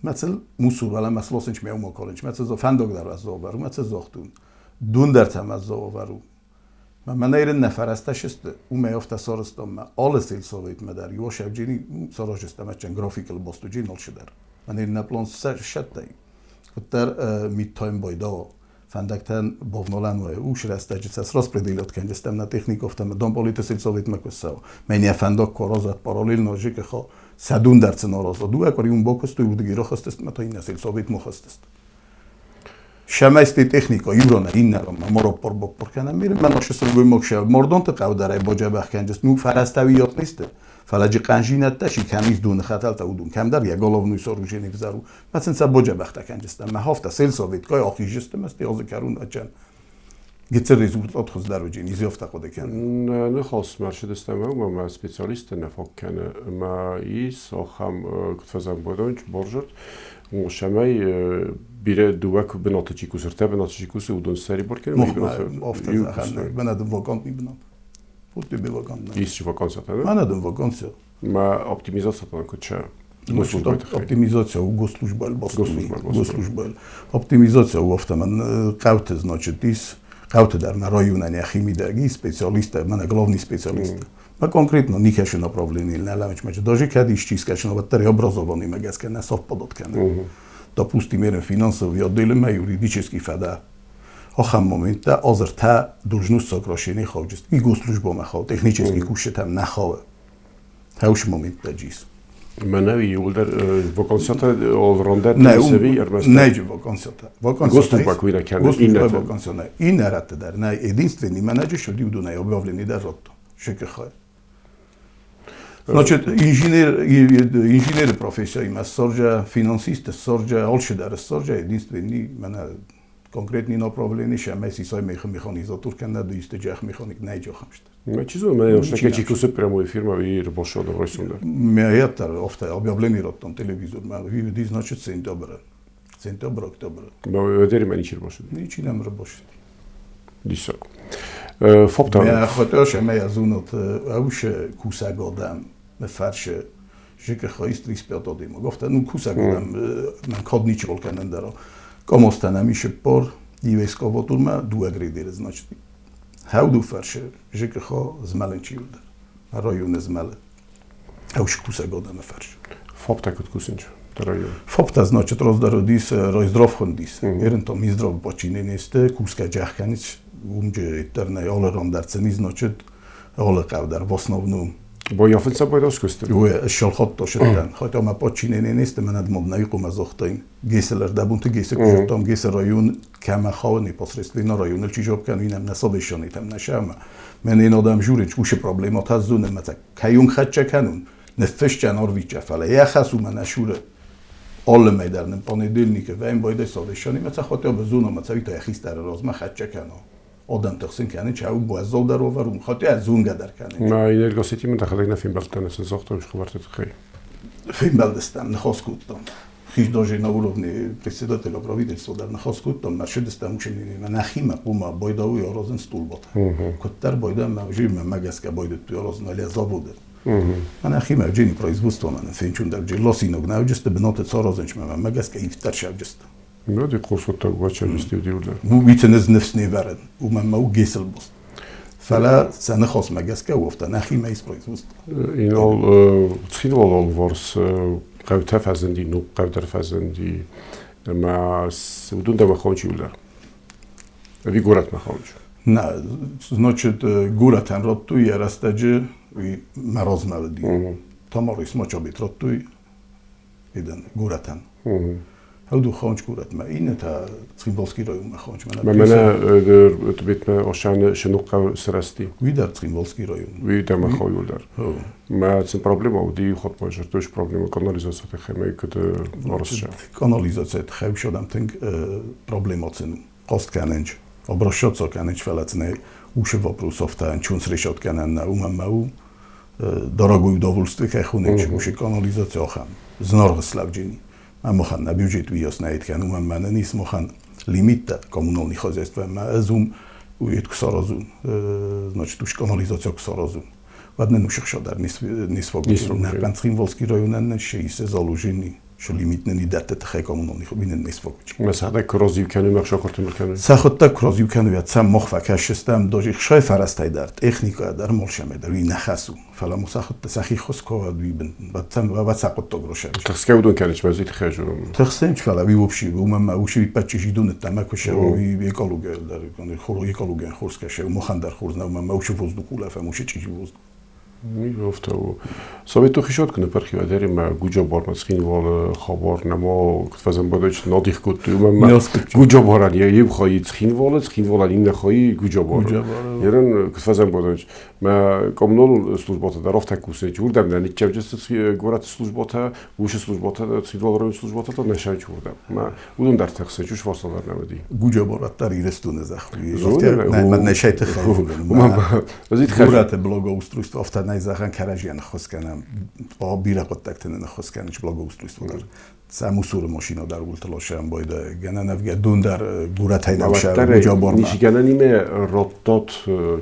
مثل موسور ولا مسلوسنج میوم کالنج مثل فندق در از زاورو مثل زاختون دون در تم از زاورو من ایران نفرستش است او میافت سارستم ما آل سیل سویت مداری و شبجینی سراج است ما چند گرافیکل باستوجی نال شدر من ایران نپلان شدی کتر میتایم بایدا فندکتن بافنالن و اوش رستجی سراس پردیلات کنج استم نه تکنیک افتم دام پولیت سیل سویت مکساو من فندک کارازات پارالل ناجی که خا صدون درس ناراض دو اکاری اون باکست و دیگه را خواست است متا این سیل سویت مخواست است شمایستی تکنیکا یورانه این نرم ما را پر کنم میرم من آشه سرگوی مکشه مردان تقو داره با جبه کنجست نو فرستویات نیسته فلجی قنجینت تشی کمیز دون خطل تا اودون کم در یک گلاو نوی ساروجی نفزارو مثلا سب با جبه کنجستم ما هفته سیل ساویت که آخیجستم است یازه کرون اچن گیتر ریزولتات خوز در وجین ایزی افته خوده کنه نه خاص مرشد استمه و ما سپیسیالیست نفاق کنه ما ایس آخم کتفزم بودنج برجرد شمای بیره دوک بنات چیکوس رته بنات چیکوس و دون سری بر کنه افته زخم بنادم واکانت میبینم پوتی به واکانت ایست چی واکانت ساتن بنادم واکانت ما اپتیمیزات ساتن کچه optimizacja u goslužbal goslužbal optimizacja u ofta man qavte znači dis qavte dar na rajunani химидagi specialista man glavni specialista ma konkretno nikaše направление на ламич мача даже кади исчискаш на батарея образование магаска на совпадот кане допустим ерен финансови отдел ма юридически фада آخر مومنت آذر تا должность сокращения خواجست и госслужба ма хав технически кушет там нахаве هاوش مومنت دجیس منوی یولدر وکانسیات آلراندر نسوی ارمست نه وکانسیات گوستوبا کوینا کنه این نه وکانسیات این نرات در نه единственный менеджер شدی و نه объявлений در رات شکل خواهد Значит, инженер профессия има сорджа, финансист сорджа, олше дар сорджа, единствени мене конкретни направлени ша меси сой механизатор кенда до исте жах механик не жахам шта. Ма чизо мене още ке чикусе прямо фирма ви работеше да ройсунда. Мејатар офте објавлени рот на телевизор, ма ви види значит сентябр, октомбр. Ма ведери мене чи работеше. Ничи нем работеше. Дисок. فوبتا من خاطرش از اونات اوش کوسه گادم مفرشه جک خواهیست ریسپیات دادیم گفتن اون کوسه گادم من کاد نیچول کنن درا کامستن میشه پر دیویسکاواتور ما دو اگریدیر значит هاودو فرشه جک خوا زملن چی بود رایون زمله اوش کوسه گادم مفرشه فوبتا کد کوسنج درایون فوبتا значит роздородис ройздров хондис ерен то миздров почине несте куска жахканич умже интерне олерон дарцени значит оле qavdar в основном با یافت باید اسکوست و شالخات داشتن خاطر ما پاچینه نیست من اد مبنای قوم زاختیم گیسلر دبونت گیس کجتام گیس رایون کم خاونی پاسرستینا رایون چی جواب کنن اینم نسابشانیتم نشم من این آدم جوری چوش پروبلمات از دونه مثلا کیون خچ کنون نفش جنار ویچ فله یا خاصو من اشوره آل میدارن پانیدلنیکه و این باید سادشانی مثلا خاطر به زونه مثلا تا خیس در راز ما خچ کنن آدم تقسیم کنه چه او بازال در آورم خاطر از اون قدر کنه ما این الگاسیتی من داخل این فیلم بلتن است ساختمش خبرت خیلی فیلم بلدستم نخواست کردم خیش داشته на уровне председателя правительства در نخواست کردم مرشدستم میشه من نخیم قوم باید او یارازن стул بود کتر باید موجی من مگس که باید تو یارازن ولی ازا بوده من نخیم اوجینی производство من فین چون در جلاسی نگناو جسته بنات царозنچ من مگس که ایفتر شب جسته میاد قرص تا گوچه استودیو در مو بیتنز نفس نیورد او من مو گیسل بست فلا سنه خاص مگس که وفته نخیم ایس производство این ال تخیل ول ورس قوته فزندی نو قوتر فزندی ما سودون دم خونچی ولر وی گورت مخونچ نه значит گورتن را توی رستجه وی مراز مودی تماریس ما چابیت را توی ایدن گورتن هودو خونچ گورت ما اینه تا تریمبولسکی رایون ما خونچ من در بیت ما آشان شنوق سرستی وی در تریمبولسکی رایون وی دم خویول در ما цен проблема اودی خود باشه توش проблема канализацията хемей кده ворсша канализацията хев шодам тинг проблемацен кост каненч обращаться каненч фалацне уше вопросов та чунс решат канен на умамау дорогое удовольствие хехунеч уше канализация хам знорг славджини амохан на бюджет виос наид кан умамана нис мохан лимита коммунальный хозяйство ма азум ует ксаразум значит уш канализация ксаразум Ладно, ну что шо дар не свободно. На Панцримволский район шесть залужений, что лимитные не даты тхай коммунальных обвинений не свободно. مثلا کرازیو کنیم نقشه کارتون میکنیم. سخت کرازیو کنیم یا سام مخفف شستم داشت خشای فرستای دارد. اخنیکا در مالشم در وی نخسو. فلا مسخت سخی خس کار وی بن. بعد سام و بعد سقط تگروشه. تخسکه بودن کنیش مزید خیجورم. تخسنج فلا وی وبشی و من موشی بچه‌شی دونه تمکشه و وی یکالوگه در کنه خورو یکالوگه خورس کشه و مخندر خورز نه من موشی وزدو کوله فموشی چیزی وزد. میگفته و سویتو خیشات کنه پرخی و داریم گوجا بار مسخینی وال خبر نما کتفزم بودش نادیخ کد تو من گوجا بارن یه بخوایی تخین وال این نخوایی گوجا بار یرن کتفزم بودش ما کامنال سلوجبات در رفت کوسه جور دم نه چه جست گورات سلوجبات وش سلوجبات تخین وال رو سلوجبات تا نشان چوردم ما اون در تخسه چوش واسه در نمیدی گوجا بارات در ایرستون زخمی نه من نشایت خیلی من گورات بلوگ устройство автор Zachen Karajian Hoskanam, a bírakodtak Hoskanics благоустройство. Számúszúra mašina dar ultalosan bojda genenevge dundar gurathajdam sár gujabor. Nici genenime rottot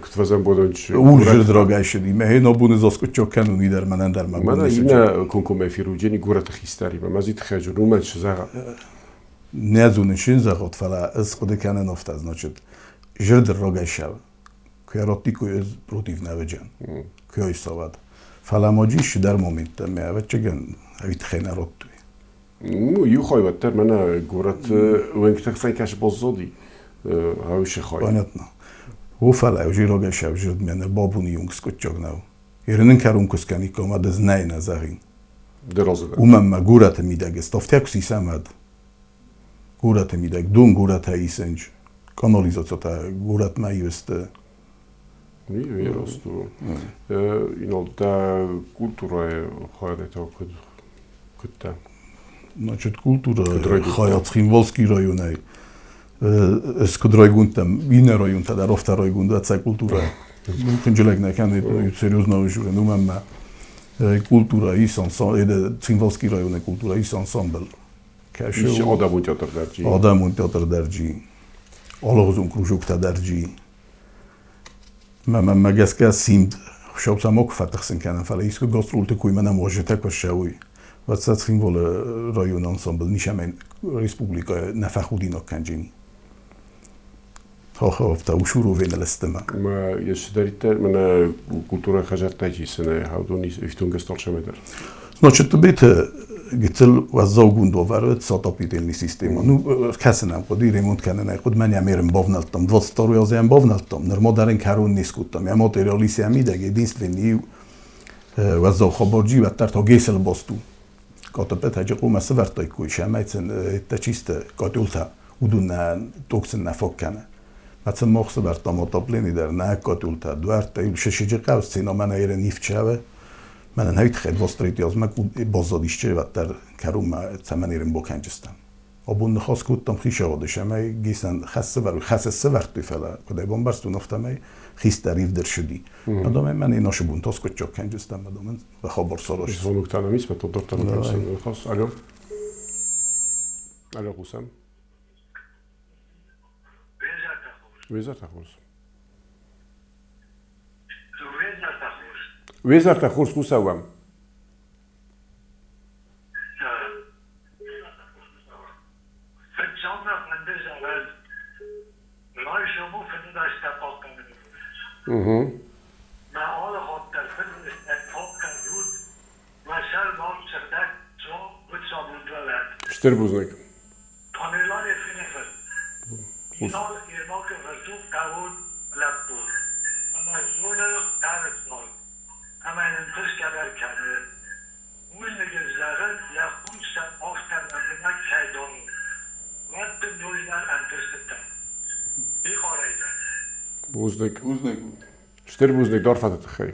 ktvazem bodonch. Urjel dragásedi, me nabun zaskotchok kanun ider menender meg. Mana ina konkom firujeni gurat khistari, mazit khajur rumen zaga. Nezun shin zagot fala ez khode kanen oft значит. Jel dragashal. Kuyarotiko ez protiv navejan. Köy savad. Falamojis در مومنت میاد چگن اوید خیلی رد مو یو خواهی بدتر منه گورت وینکتر سنکش بازدی هاوش خواهی понятно هو فلا اوجی راگش اوجد منه بابونی یونگس کچاگ نو ایرنن کرون کسکنی که اومد از نای نزارین درازه اومم گورت میدگ استفتک سیسمد گورت میدگ دون گورت ایسنج کانالیزاتو تا گورت میوسته Nie, rostu. Ino ta kultura je hajreta kutta. Значит, kultura Hajatskinvolski rajonai. Скодрайгунтам, вине район, та дар офта район, да цай культура. Хинжелек некан сериозно журен, умам культура исан, еде Цинволски район культура исан самбел. Кеше адамун театр дарджи. Адамун театр дарджи. Алгозун кружок та дарджи. ما گسکه سیمد شب سماک فتحسن کنن فعلا ایسکو گاسترولت کوی منم واجته کشوی و سطحیم ول رایون انسامبل نیشم ریسپوبلیکا نفخودی نکنجینی ها افتا وشورو وين الاستماع ما يشتريت من كولتورا خجرت تاجي سنة هاودوني يفتون قستر شمدر Значит, бите гител вазогунд оварет сатапителни система. Ну, касенам ходи ремонт канен ход мен ямерем бовналтам 22 язем бовналтам. Нормодарен карун нискутам. Я материалиси амидаг единственный вазог хабарджи ваттар та гесел басту. Катапет хаҗи кумасы вартай куй шамайцен это чисто катулта удуна токсин нафоккана. Мацен мохсы вартам отоплени дар на катулта дуарта ил шешиҗи қавс сина мен айре нифчаве. من نهایت خیلی وستریتی از من بازداشته و در کارم تمنیرم با کنجستم. آبون نخواست کودم خیشه آدیشم. من گیسن خسته ور خسته سوارتی فعلا. کدای بامبرستون افتم خیست دریف در شدی. مدام من این نشبون تاس کجا کنجستم مدام به خبر سراش. زونو کتانم است تو دکتر نمی‌شم خاص. الو. الو قسم. ویزار تخورس. ویزار تخورس کوساوام. ما حال خاطر فیلم استفاده کنید و شربال شدت جو بتشابود ولد. شتر بوزنک. پانیلان فیلم. اینال ایرماک فرزوق کاود لبود. اما زون کارستان. اما این انتش کبر کنه. اون نگذره یا اون شب آفتر نمی‌دانم کیدانی. وقت دویدن انتش دادن. بیخوریدن. بوزنک. شتر بوزنک دار فتت خیلی.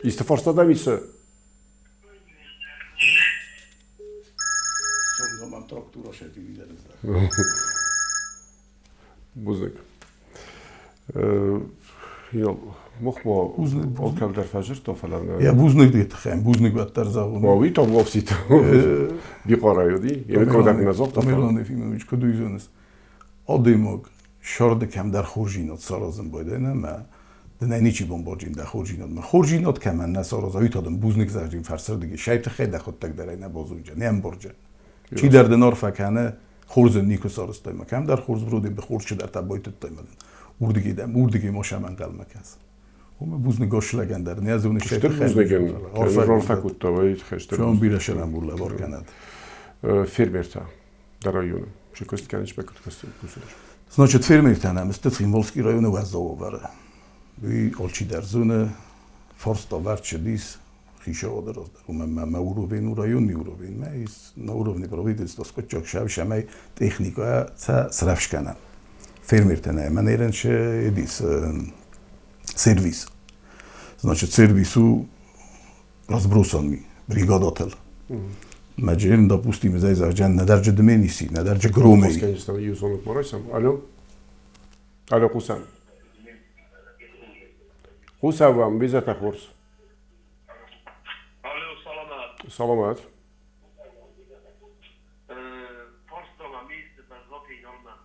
استفرستاده میشه. Sonunda man traktora şekli gideriz. بوزنک. یا مخما آکل در فجر تا فلان. Ya buznik diye tıkayım. Buznik better zavunu. ماوی تا وافسیت. بیقارایودی. یه کار در نزاق تا فلان. Tamerlan efendim hiç kuduyuzunuz. Ademog şardı kem der xorjinat sarazım boyda ne ma. Dne niçi bombardin der xorjinat ma. Xorjinat kemen ne saraz ayıt adam buznik zajin farsır dige. Şayt xey de xod tak derey ne bozunca. Ne em borca. Çi der dinar fakane xorz نیکو سارستای ما کم در خورز برودی به خورد شد در تبایت تایمدن اوردگی ما شمن قلمک است هم بوزنگاش لگن در نیاز اون شتر بوزنگن رول فکوت تاوید خشتر چون بیرشلم بوله بار کند فیرمرتا در رایونه چه کست کنیش بکرد کست بوزنش Значит, фермертанам Стецхимволский район вазовара. Ви олчи در зоне форста варчедис خیشه آدراز در من اوروبین و رایون میوروبین من ایست نوروبنی правительство скочок шавшамай техника сравш канам фермертане мен еренше едис сервис значит сервису разбросан ми бригадател مجرم допустим زي زرجان ندرج دمنيسي ندرج گرومي اسكنجستان يوزونك مرايسم الو الو قسم قسم بيزا تخورس سلامات.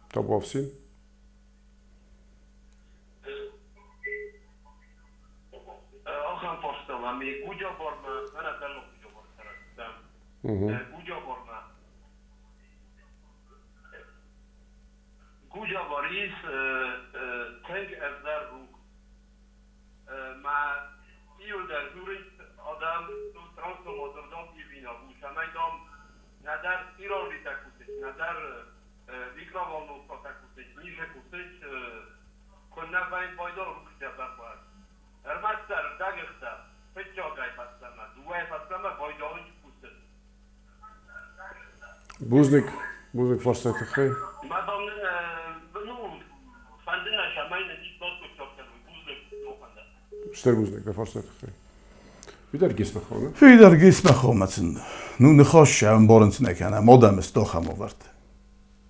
تا بافسین؟ آخرین پاستا و می کجا برم؟ من از دلم کجا برم؟ کجا برم؟ کجا باریس تنگ از در رو ما ایو در دوری آدم دو ترانسفورماتوردان بینا بود همه دام نه در ایران ریتا کتش نه در ویکراوال نوستا کتش نیشه کتش کنه و این پایدار رو کشته برخواهد ارمت در دگخته پچ جاگای پستمه دوای پستمه پایدارش کتش بوزنک فرصت خیلی ما دامن بنو فندن شمای نجیب باز کچاب کرد بوزنک نوخنده شتر بوزنک در فرصت خیلی بیدر گیس بخونه؟ بیدر گیس بخوامتن نو نخواست شم بارنس نکنه مادم استاخم آورد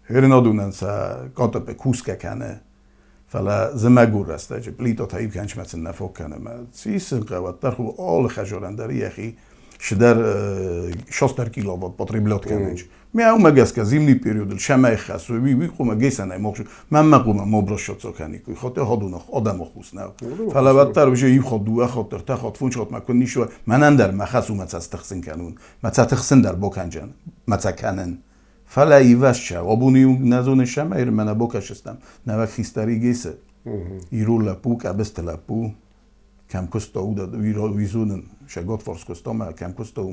هر ندونن سا قاطب کوس که کنه فلا زمگور رسته جه پلیتا تایب کنش متن نفاق کنه ما سیسن قوات در خوب آل خجالن در یخی შედარ 6 კილოვატ პოტრიბლიოთკანენჩ მე აუმაგასკა ზიმნი პერიოდი შემაიხას ვიყუმა გესანა მოხშ მამაყუმა მობროშოცოკანიკი ხოთე ჰოდუნო ოდამოხუსნა ფალავატარ ვიჟე იხოდუ ახოტერ თახოთ ფუნჩოთ მაკო ნიშვა მანანდარ მახას უმაცას თხსინკანუნ მაცათხსენდარ ბოკანჯან მაცაკანენ ფალა ივაშა ობუნი ნაზონე შემაირ მანა ბოკაშესტამ ნავახისტარი გესე ირულა პუკა ბესტლა პუ კამკოსტო უდა ვიზუნ შეგოთფორსკო სტომა კამკოსტო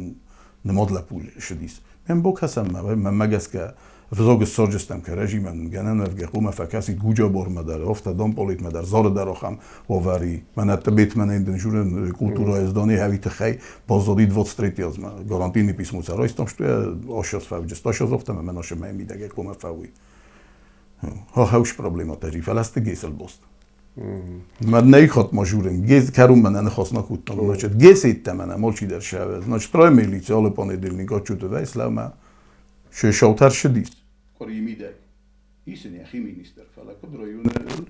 ნმოდლა პული შედის მემ ბოქასამ მაგასკა ზოგ სორჯესტამ კა რეჟიმან განანავგე ხუმა ფაკასი გუჯაბორმა და ოფთა დომპოლიტმა და ზორდარო ხამ ოვარი მანატ ბიტმანენდენ ჟურენ კულტურა ესდონი ავით ხაი ბოზოდი 23-озма გარანტინი პისმუცა როისტომ შტე ოშოს ფავჯეს ოშოს ოფთა მანოშე მაიმი და გეკუმა ფავი ჰაუშ პრობლემა დაჟი ფალასტი გესელ ბოსტ მადნეი ხოთ მოჟურენ გეს კარუმან ან ხოსნა ხუტნო ნოჩეთ გესით და მანა მოლჩიდარ შავე ნოჩ ტროემილი ზოლე პონედელნი გოჩუტო და ისლამა შეშოვთარ შედის ყორი იმიდა ისინი ახი მინისტერ ფალაკო დროიუნ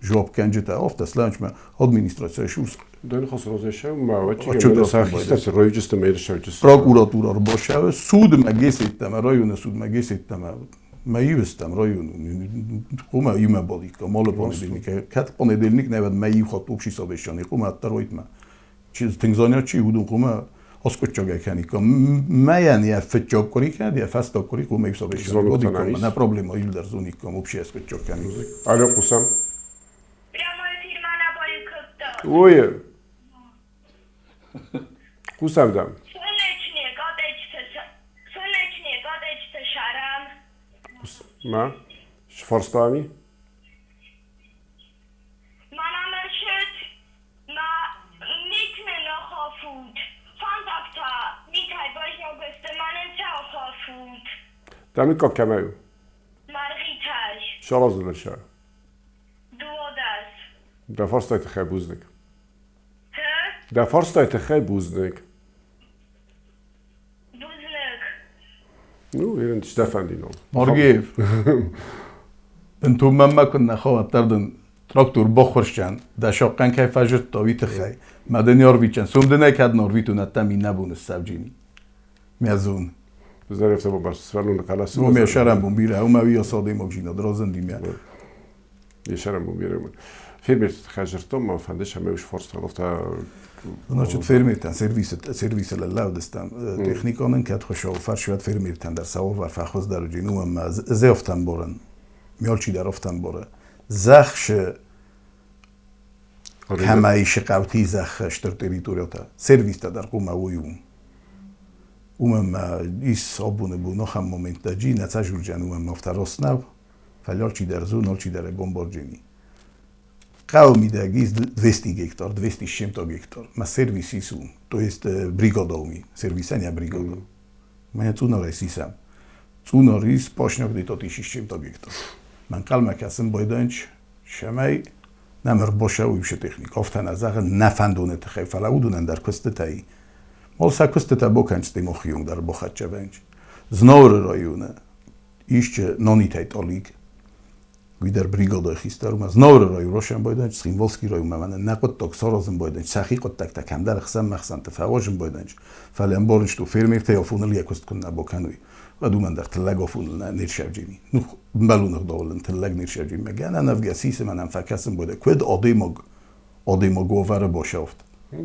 ჟოპ კანჯეტა ოფთა სლანჩმა ადმინისტრაციაში უს დენ ხოს როზეშა მავაჩი სახისტას როიჯესტა მეერშავჯეს პროკურატურა რბოშავე სუდმა გესით და როიუნ სუდმა გესით და მაივესტამ როიუნ ხუმა იმაბოლიკო მოლოპონებინი კატ პონედელნიკ ნევად მაიხოთ უფშისობეშონი ხუმა ტროიტმა ჩიზ თინგზონიაჩი უდუ ხუმა ოსკოჩოგეკანიკო მაიანი აფეჭო კორიკადია ფასტო კორიკო მეისობეშონი ოდიკო на проблема ილდარ ზუნიკო უფშიესკოჩოგკანიკო ალო ყუსამ Прямо эфир мана боикотто. ოე ყუსამდა Солнечные годечцы шарам. მა შფორსტანი Мана маршрут на митне нохофуд. Фандакта митай божногосты манен цаохофуд. დამიკო კამაი Маргитаж. შალაზლაშა Дуодас. და ფორსტაიტ ხებუზნიკ Т. და ფორსტაიტ ხებუზნიკ Бузлык. ნუ ერენ შტეფანდინო მორგიევ ბენთუ მამა კუნა ხავატარდან ტრაქტორ ბოხორშან და შოყან კაიფაჟტო ვითხაი მადენი ორვიჩან სუმდენაი კადნორ ვიტუნა ტამინაბუნს საბჯინი მეზუნ ზერეფსა ბარს სვანუნა კალასი რომე შარამბუ მირა უმავიო სოდი მოგჟინო დროზენდი მე ეშარა მომიერე ფერმერ ხაჟრტო მაფანდე შემეუშ ფორსტალofta значит фермерთან სერვისელა ლავდესთან ტექნიკონენ კათხოშო ფარშუათ ფერმერთან და საუბარ ფახოს დაროჯი ნუ ზეოფთან ბორან მიოლჩი და როფთან ბორა ზახშე კამაი შეყავთი ზახ შტერ ტერიტორიათა სერვისთა და ყუმა უიუ ის ობუნებუ ნოხამ მომენტ და ჯინა წაჟურჯან მოფტაროსნავ ფალორჩი და ზუ ნოლჩი და ბომბორჯინი Кауми да гиз 200 гектар, 200 гектар. Ма сервис ису, то есть бригадоми, сервисания бригада. Мене цунор исисам. Цунор ис почнок дито 600 гектар. Ман калма касым бойданч шамай намер боша уйше техник. Офтан азага нафандоне тхефала удунан дар костетай. Мол сакостета боканч демохиум дар бохачавенч. Знор района. Ишче нонитайт олик. ვიდარ ბრიგადო ხისტარუმა ზნოვრ როი როშან ბოიდანჩ სხინვოლსკი როი მამანა ნაკოტ სოროზენ ბოიდანჩ სახიყოთ ტაკ ტაკ ამდარ ხსამ მახსანტ ფავოჟენ ბოიდანჩ ფალენ ბორნჩ თუ ფერმერტე ოფუნელი აკოსტკუნა ბოკანუი ადუმანდარ თლაგოფუნ ნირშავჯინი ნუ მბალუნო დოლენ თლაგ ნირშავჯინი მაგანა ნავგასის მანამ ფაკასენ ბოიდა ქვედ ოდიმოგ ოვარა ბოშავთ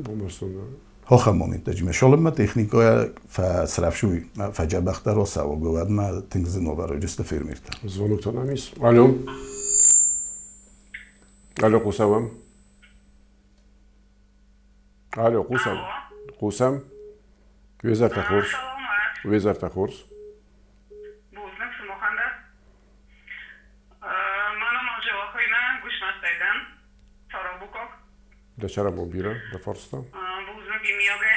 ბომასონა ხოხა მომენტაჯი მე შოლემა ტექნიკა ფასრაფშუი ფაჯაბახტა როსავო გოვადმა თინგზნოვარო ჯესტა ფერმერტა ზვონუთან ამის ალო ალო ყუსავამ ალო ყუსამ ვეზართა ხორს ვეზართა ხორს Бузлык сумоханда. Мана може охойна гушмастайдан. Сарабукок. და შარა მომბირა და ფორსტა Бузлык имиоге.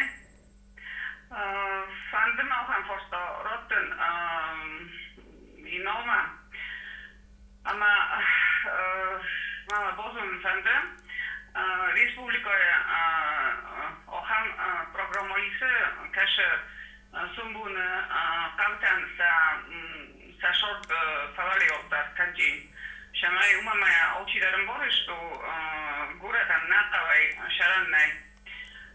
Фандым алхан форста роттен инома. Ама мама бозун фандым. Республикая охан программалисы каше сумбун кавтан са шорт фавалиоктар канджин. Шамай умамая олчидарым боры, что гуратан натавай шараннай.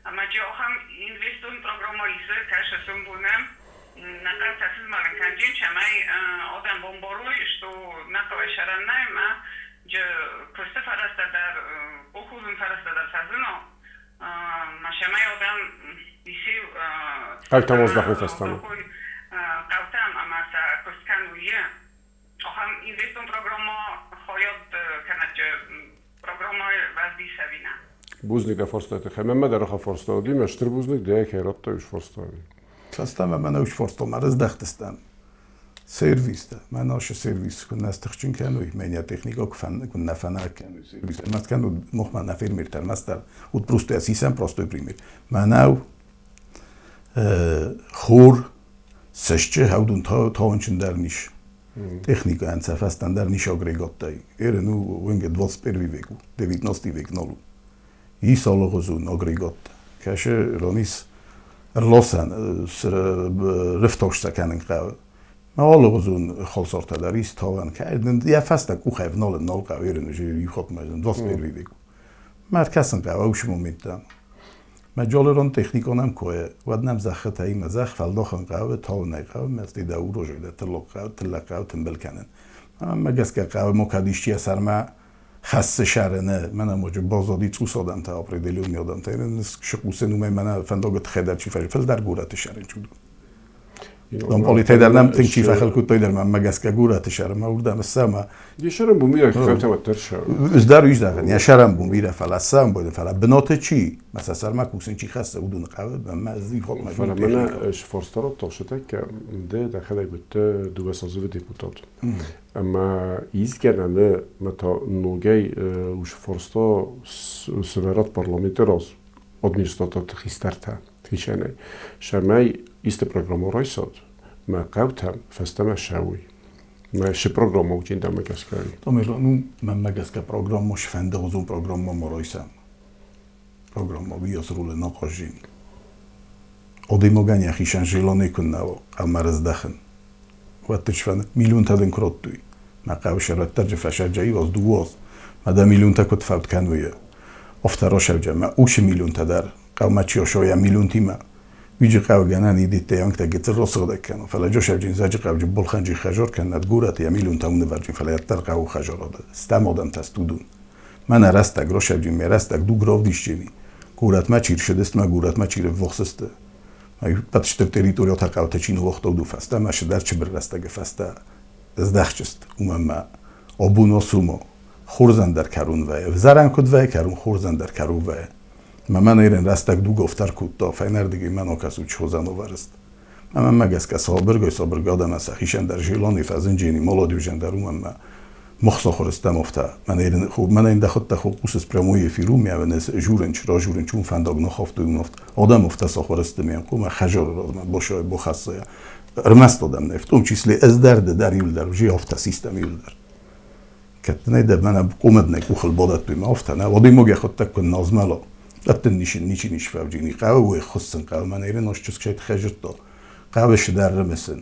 Ama joham investon programıysa karşısın bunun nakasasız malın kancın çamay odam bomboruy что nakava şaranlayma je kosta farastadar okuzun farastadar sazino ma şamay odam isi Kavtam ozdaxu festanı. Kavtam ama sa koskanuye oham investon programı hayat kanatçı programı vazdi savina. Buznik forstati xememme der forstadi mestr buznik de keratta üç forstadi. Fastama mana uç forstom arız daxtıstam. Serviste. Mana aşı servis kun nastıxçın kanu menya texnika kun nafana kanu servis. Mas kanu muhman nafir mirter mastar. Ut prosto asisem prosto primir. Mana xor sășce haudun taonçın derniş. Tehnika anca fastan derniş agregattay. Ere nu venge 21 veku, 19 vek nolu. Ის ალოღოზუნ აგრეგატ კაშე რონის რლოსან რიფტოშსა კანენ ყავ მალოღოზუნ ხოლსორთა და ის თავან კაიდენ ია ფასტა კუხევ ნოლ ნოლ ყავერენ ჟი იხოთ მაჟენ დოსპერვი ვიკ მარკასენ ყავ უში მომენტა მაჯოლერონ ტექნიკონამ კოე ვადნამ ზახთა იმა ზახ ფალდოხან ყავ თავნაი ყავ მასტი და უროჟე და თლოყავ თემბელკანენ მაგასკა ყავ მოკადიშია სარმა خاص شهرنه من موجب بازادی تو سادم تا آپریدلی میادم تا این شقوسه نومه من فنداگت خدر چی فل در گورت شهرن چود دام پالی تیدر نم تنگ چی فخل کود تیدر من مگس که گورت شهرن ما وردم السما یه شهرم بومیره که خیلی تمتر شهر از در ویش دارن یا شهرم بومیره فل سام باید فل بنات چی مثلا سر ما کوسن چی خاصه ودون قوت و مزدی خود فل من شفرستارو تاشته که ده داخل بود دو بسازه دیپوتات اما ایز کننده متا نوگی وش فرستا سنرات پارلمانتراز ادمیستراتات خیسترته خیشنه شرمای ایست پروگرام رایساد ما قوتم فستم شوی ما ش پروگرام وجین دم مگسکاری تو میرانو من مگسکا پروگرام مش فنده غزون پروگرام ما رایسم پروگرام ما بیاس رول ناقاجینی آدیموگانی خیشن جلانی کن نوا امرز دخن وقتش فن میلیون تا دن کرد توی ما قوش را ترجع فشار جایی واز دواز ما ده میلیون تا کت فوت کنویه افتراش اوجه ما اوش میلیون تا در قوم چی آشویا میلیون تیما ویجی قو گنن ایدی تیانگ تا گتر راسق دکنه فلا جوش اوجین زاجی قوجی بلخنجی خجار کنند گورت یا میلیون تا اون ورجین فلا یتر قو خجار آده استم آدم تستودون من رستگ روش اوجین میرستگ دو گراو دیشچینی گورت ما چیر شدست ما گورت ما چیر وخسسته پاتشتر تریتوریا تا قوت چینو وقت دو فسته ماشه در چه برستگ فسته ازدخشست ما آبونو سومو خورزن در کرون وای زرن کد وای کرون خورزن در کرون وای من ایرن رستگ دو گفتار کد تا فینر دیگه من آکاسو چوزن آورست من مگس که صابرگ آدم از خیشن در جیلانی فازن جینی مالا دیوژن در من مخصا خورستم افته من ایرن خوب من این دخوت خوب قوسس پرموی فیرو میاونس جورنچ را جورنچ اون فنداگ نخافت و افت آدم افته ساخورست میان کوم خجار راز من باشه بخصه رمست آدم نفت اون چیزلی از در یول در جی افته سیستم یول در کتنه ده من قومد نکوخل بادت توی ما افته نه وادی موگه خود تکن نازمالا اتن نیچی فوجینی قهوه خصن قهوه من ایرن آشچوز کشید خجرت دا قهوهش در رمسن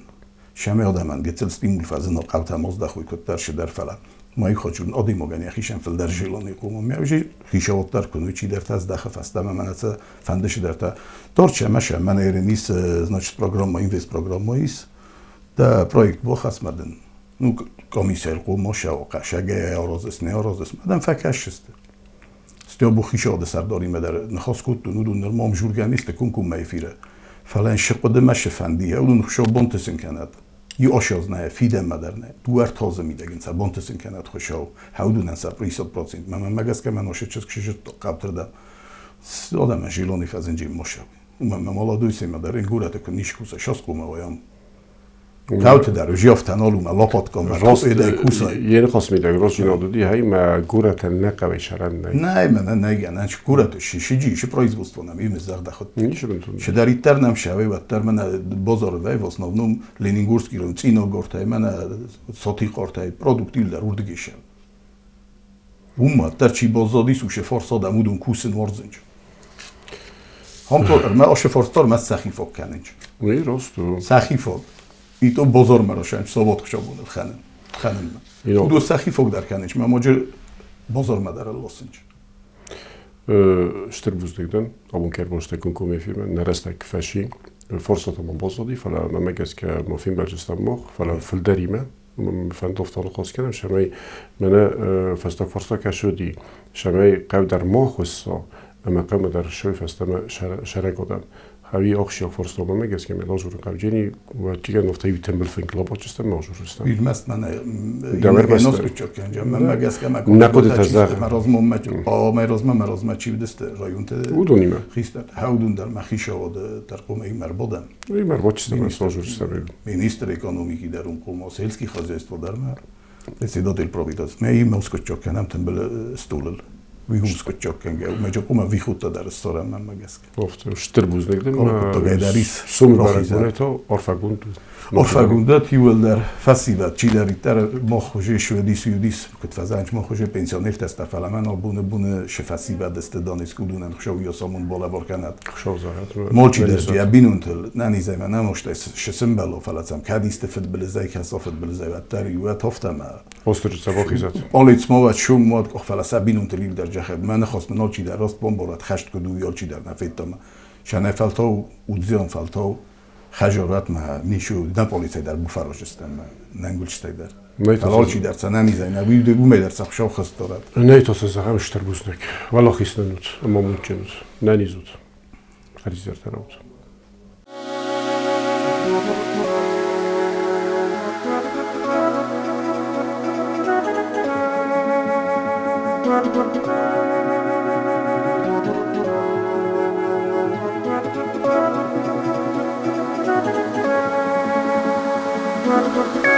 شمی آدمان گتل سپیمول فازن قهوه تماز دخوی کترش در فلان مایی خودشون آدی موگنی خیشن فل در جیلانی قوم میاوجی خیشه وقتر کنوی چی در تاز داخل فستم من از فندش در تا دارچه مشه من ایرنیس значит программа اینوست программоیس دا پروژه با خاص مدن نو کمیسر قوم شو قشگه آرازس نه آرازس مدن فکش است استیا بو خیشه آد سرداری مدر نخواست کود تو نودون نرمام جورگانیست کن میفیره فلان شقده مشه فندیه اون خشو بونتسن کند یه آشیاز نه فیدم مدرنه دوار تازه میدگن سر بانتسین کند خوشاو هودونن سر 20%. من مگس که من آشیت چیز کشیت قبل دادم آدم جیلانی فازنجی ماشه من مالا دویسی مدر این گورت که نیش کوسه شاس قومه ویم کاوت در جیافتن آلوم لاپات کام راست ایده کوسه یه خاص میده راست جناب دی هی ما گورت نقوی شرن نه من نگن انش گورت شیجی ش производством یم زرد خود نیشه بنتون شداریتر نم شوی و تر من بازار وی в основном لنینگورسکی رو چینو گورتای من ساتی قارتای پروداکتیل در اردگیش اون تر چی بازادی سوشه فارسا دمودون کوسن ورزنج هم تو ما آش فارستار ما سخیفا کننج وی راستو سخیفا ای تو بازار مراشن صابات خشابون خانم دو سخیفا در کننج ما ماجر بازار مدار لاسنج Ştırbuzlikten, abun kerboştekun kumefime, nerestek feşi, فرصة من بازدی فلا ممکن که مفهوم برجستم مخ فلا فلدریمه فن دفتر خاص کنم شمای من فستا فرصة کشودی شمای قبل در ماه خصا اما قبل در شوی فستا شرک کردم هایی آخشی فرصة ممکن که من آجور قبل جنی و دیگر نفته بی تنبل فین کلاب آجستم آجور استم. بیرمست من دمر اینو مست. سکوت کنم من مگه که من نقد تزار. مرز چی بدست رایونت. ودونیمه. خیستت هودون در مخیش آود در قوم این مربودم. این مربوط استم آجور استم. Minister ekonomiki در اون قوم سیلسکی خازست در ما. Председатель правителства. Ме има скочок канам тембел стулел. Ви скочок канга. Меѓу кома вихута да ресторан на магеска. Ofte Ştırbuzlikten. Kolko gaydaris. Sum baraguneto orfagundu. Orfagundat hivel der fesztivat csideriter mohoje şvedis judis kut fazanç mohoje pensioner testa falaman bune şefestivat este danis kudunen xov yosamun bola vorkanat. Xov zahat. Molçi der ya binuntel nani zema namoşta şesim belo falatsam kadiste fit bilzay kasofet bilzay vatter yuat hoftama. Ostrich sabahizat. Olic movat şum mod falasa binuntel der jaheb man khos molçi der rost bomborat khasht kudu yolçi der nafetama. شانه فلتو udzion فلتو خجالت ما نیشو نه پلیسی در بوفراش استم نگول چی در حال چی در سنه میزنه ویدیو بو میدر سخشاو خست دارد نه تو سزهم شتربوزنک ولی خیس ننود اما ممکن است نه نیزود خریزر تراود Thank you.